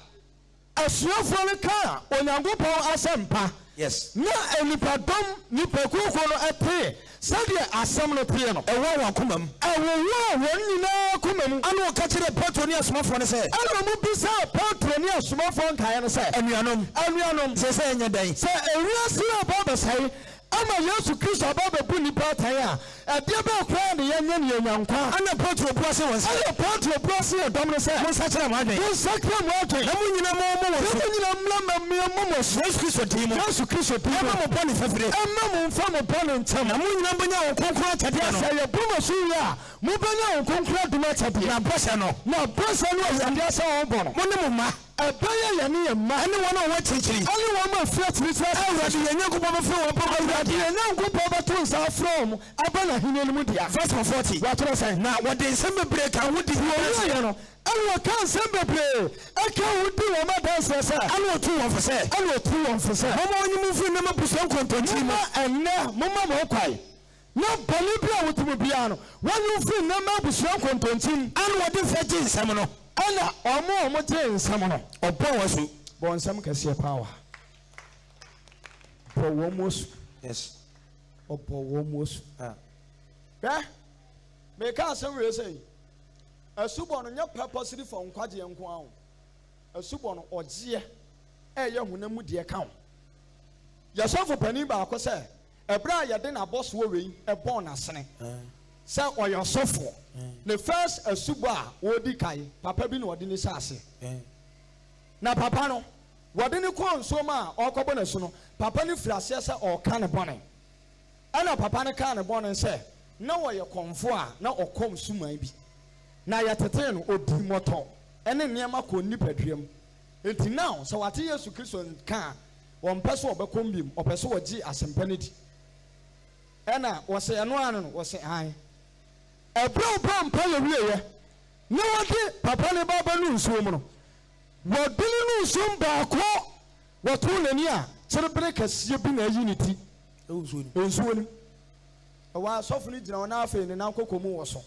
A slow for the car, on a good asempa. Yes. Now, a nipadom, nipakuko at pay. Sadia assembly piano. A war kumum. I will war one kumum. I will catch a patronia small phone. Say, I will be so patronia small phone. Can I say, and you know, say, in your day. Say, a real seal Baba say, I'm a young Christ about the Bunny Pataya. A dear bell crying the young car. And a patro process. I a patro process. Dominic said, one such a man. One such a water. I mean, you know, Yes, Christ, team. Yes, Christ, I'm a bunny for free. I'm from a bunny and town. I'm number now. Concrete. Yes, I am Bumasuya. Mubana, concrete, the matter. Now, Bossano. Now, Bossano, and that's all born. One a player, and one what teaching. Only one more flat with us. Already, and you go over already, and now go over to us from Abana Hinemudia. First of 40. What was I now? What they send me break, I would do. I can't send me play. I can't do a matter. I know 2 officers. I know 2 officers. How many move in the Pusan continue? And now, Mamma Mokai. No Bolivia with the piano. When you feel no Pusan continue, and what if that is Samano? And or more Samano. Or Bowasu. Born some can see power. Almost. Yes. Or almost. Yeah. Make us some real say. A subon on your purposely from Quadi and Quam. A subon or Zia. Young Hunamu dear count. Yourself a penny barco say. A bra ya then a boss worry a born as snake. sɛ ɔyɛ ɔsɔfoɔ ne first asubɔ a wɔdi kae papa bi na ɔde ne hyɛ ase na papa no wɔde ne kɔɔ nsuom a ɔrekɔbɔ ne so no papa no firi aseɛ sɛ ɔreka ne bɔne ɛna papa no kaa ne bɔne sɛ na wɔyɛ kɔnfo a na ɔkɔm suman bi na yɛtetee no ɔdi mmɔtɔ ɛne nneɛma kɔ nipaduam enti now sɛ wate Yesu Kristo nka a wɔmpɛ sɛ ɔbɛkɔm biem ɔpɛ sɛ wɔgye asɛmpa no di ɛna wɔsɛ ɛno ano no wɔsɛ an ɛberɛ ɔbɔ mpa yɛwieɛ na wɔde papa ne baba no nsuo mu no wɔde no nsuom baako wɔtoo n'ani a kyerebere kɛseɛ bi na ayi ne ti nsuo nim ɛwɔ asɔfo no gyina hɔ na afei ne nan kɔkɔ mu wɔ so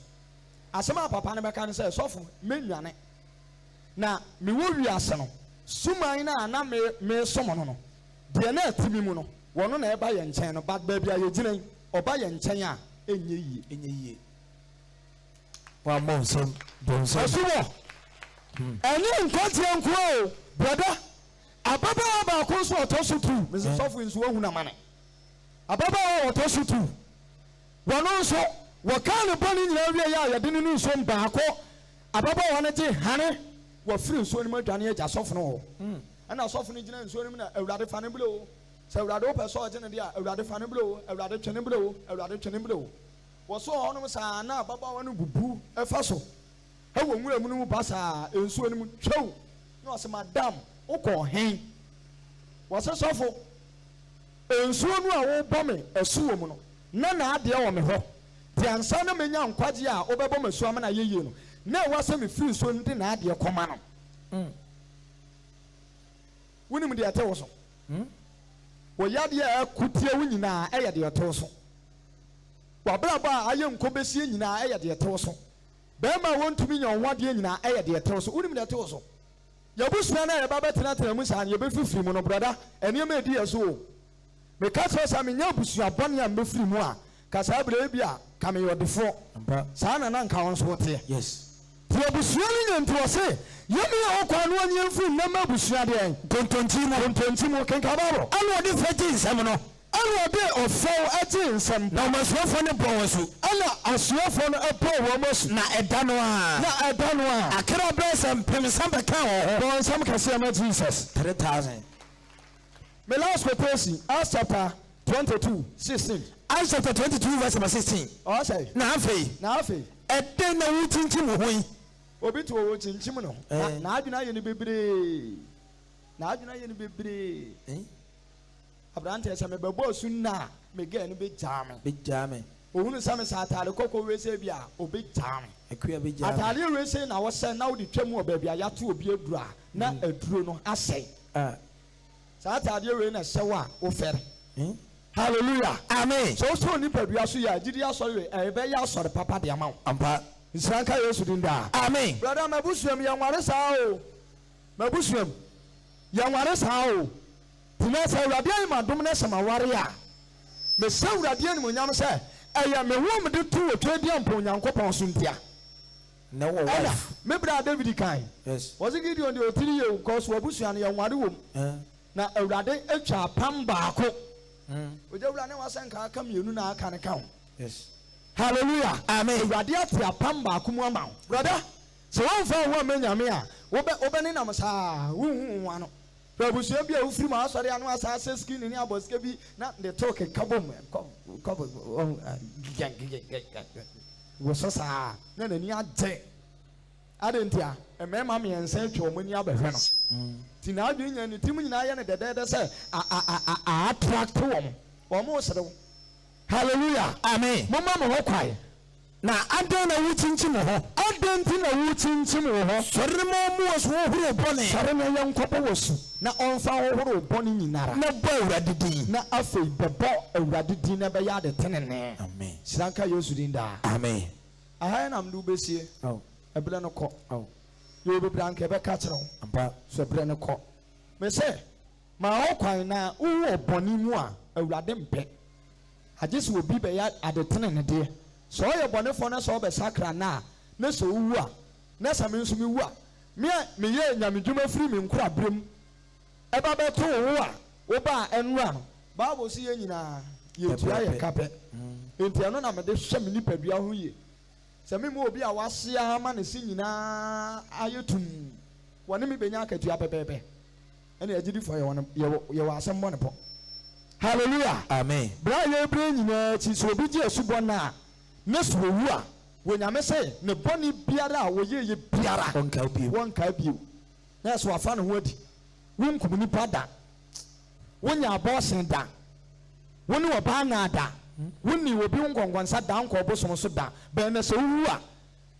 asɛm a papa no bɛka no sɛ sɔfo mɛnwane na mewɔ wiase no suman no a na mesom no no deɛ na atimi mu no wɔno na ɛba yɛ nkyɛn no baabi a yɛgyina ɔba yɛ nkyɛn a ɛnyɛ yie wammɔ nsɛm asubɔ ɛne nkwagyeɛ nkoa o brada ababaawa baako nso ɔtɔ so tu mese sɔfo nso wahu na ma ne ababaawa ɔtɔ so tu wɔno nso wɔka ne bɔne nyinaa wie yɛ a yɛde ne no nsuom baako ababaawa no gye hane wɔfiri nsuo no mu adwane agya sɔfo no hɔ ɛna sɔfo no gyina nsuo no mu na awurade fa ne bile o sɛ awurade wopɛ sɛ ɔgye ne deɛ a awurade fa ne bile o awurade twe ne bile o awurade twe ne bile o wɔso hɔnom saa na ababaawa no bubu ɛfa so ɛwɔ nwura mu no mu ba saa nsuo no mu twɛw na ɔsɛ madam wokɔ ɔhen wɔsɛ sɔfo nsuo no a wobɔ me asu wɔ mu no na naadeɛ wɔ me hɔ te ansa na menya nkwagye a wobɛbɔ me asu ama na yɛyie no na ɛwɔ sɛ mefiri nsuo no de naadeɛ kɔma no wonim deɛ ɛte wo so wɔyadeɛ a ɛkotie wo nyinaa ɛyɛ deɛ ɛte wo so wabrabɔ a ayɛ nkɔbɛsie nyinaa ɛyɛ deɛ ɛte wo so bɛrima a wɔntumi nya ɔhoadeɛ nyinaa ɛyɛ deɛ ɛte wo so wonim deɛ ɛte wo so yɛbusua no a yɛba bɛtenatena mu saa no yɛbɛfifiri mu no brada ɛnneɛma ɛdi yɛ so o meka kyerɛ sɛ menya abusua bɔne a mbɛfiri mu a ka saa berɛ bi a ka meyɛ ɔdefoɔ saa na na nka wo nso woteɛ nti abusua no nya nti wɔ se yɛme yɛ ɔkwa no anyɛ mfiri nnɛma abusua deɛ kontonti mu kenka baboro ɛne ɔde fa gye nsɛm no ɛna ɔde ɔfɛw agye nsɛm na ɔmasuafoɔ no bɔ wɔ so ɛna asuafoɔ no ɛbɔ wɔn mo so na ɛda no a akra bɛɛ sɛ mpemsa bɛka wɔ hɔ bɔ nsɛm kɛseɛ ma Jesus 3,000 me last quotation Acts chapter 22:16 Acts chapter 22 verse 16 ɔsɛ na afei ɛdɛn na wokyinkyim wo ho yi obi to wo kyinkyim no na adwena yɛ no bebree abrante sɛ mebɛbɔ asu na megɛ no bɛgyaa me ohunu sɛ me sɛ atade kɔkɔ wese bi a obɛgyaa me atade wese na wɔsɛ na wode twam wɔ baabi a yɛato obi aduru a na aduro no asɛe saa atade wei na ɛhyɛ wo a wofɛre hallelujah amen so so nipadua so yɛ agyidi asɔre ɛbɛyɛ asɔre papa de ama wo ampa nsira nka Yesu din daa amen brother mabusuam yɛnware saa o mabusuam yɛnware saa o tina sɛ awurade ayi ma dom ne sɛ ma ware a mesɛ awurade animonyam sɛ ɛyɛ me ho mede to wɔ twɛ diɛ mpo Onyankopɔn so ntia na wɔ wife me bra David kan yes wɔse Gideon deɛ ɔtiri yɛ because wabusua no yɛnware wom na awurade atwa apam baako ogya wura ne wasɛ nka aka mmienu na aka ne ka ho yes hallelujah amen awurade ate apam baako mu ama wo brother sɛ wɔmfa wo ama nyame a wobɛne nam saa wohu wa no abusua bi a wofiri mu asɔre ano asa asɛ skin ne abɔ sika bi na de to keka bom wɔsɔ saa na n'ani agye adenti a mmarima mmiɛnsa atwa wɔn ani abɛhwɛ no nti na adwene nya ne tim nyinaa yɛ ne dɛdɛɛdɛ sɛ attract wɔn serew hallelujah amen momma mo hɔ kwae na adan na wokyinkyim ho adenti na wokyinkyim wo hɔ sɔre ma mu wɔ so hohoro bɔne sɔre na yɛ nkɔbɔ wɔ so na ɔmfa hohoro bɔne nyinara na bɔ awurade din na afei bɛbɔ awurade din na bɛyɛ ade tenene amen siranka Yesu din daa amen aha na mde wobɛsie ɛberɛ no kɔ yɛ obɛbrɛ anka ɛbɛka kyerɛ wo ampa so ɛberɛ no kɔ me sɛ ma wo kwan na wowɔ bɔne mu a awurade mpɛ agye sɛ obi bɛyɛ ade tenene deɛ sɛ ɔyɛ bɔnefoɔ no sɛ ɔbɛsakra no a na sɛ wowu a na sɛ me nso mewu a meyɛ nyamedwuma firi me nkoraberɛ mu ɛba bɛto wo a woba a ɛnora no Bible sɛ yɛ nyinaa yɛtua yɛ kapɛ enti ɛno na mede hwɛ me nipadua ho yie sɛ me mu obi a wahyia ama ne si nyinaa ayɛ tum wɔne me bɛnya akatua pɛpɛɛpɛ ɛne agyidifoɔ yɛwɔ asɛm bɔ ne pɔ hallelujah amen bra yɛ bere nyinaa akyi sɛ obi gye asubɔ no a ne so owu a wɔnyame sɛ ne bɔne biara a wɔyɛyɛ biara wɔnkaa bio na ɛso wafa ne ho adi wonkum nipa da wonya abɔɔsen da wone wɔbaa ŋaa da wonni obi nkɔnkɔnsa da nkɔ bosom so da bɛn sɛ wowu a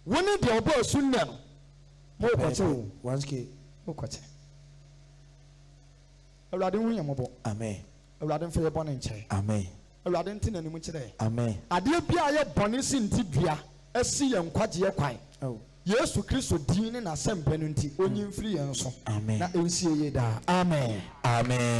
wone deɛ ɔbɔ asu nnɛ no mowokɔkyɛ o wokɔkyɛ awurade ho yɛ mmɔbɔ amen awurade mfa yɛ bɔne nkyɛe amen awurade nte n'anim kyerɛ amen adeɛ bi a yɛ bɔne si nti dua asi yɛn nkwagyeɛ kwan yesu kristo din ne n'asɛmpa no nti onyi mfiri yɛn so na ɛnsie yɛ daa amen amen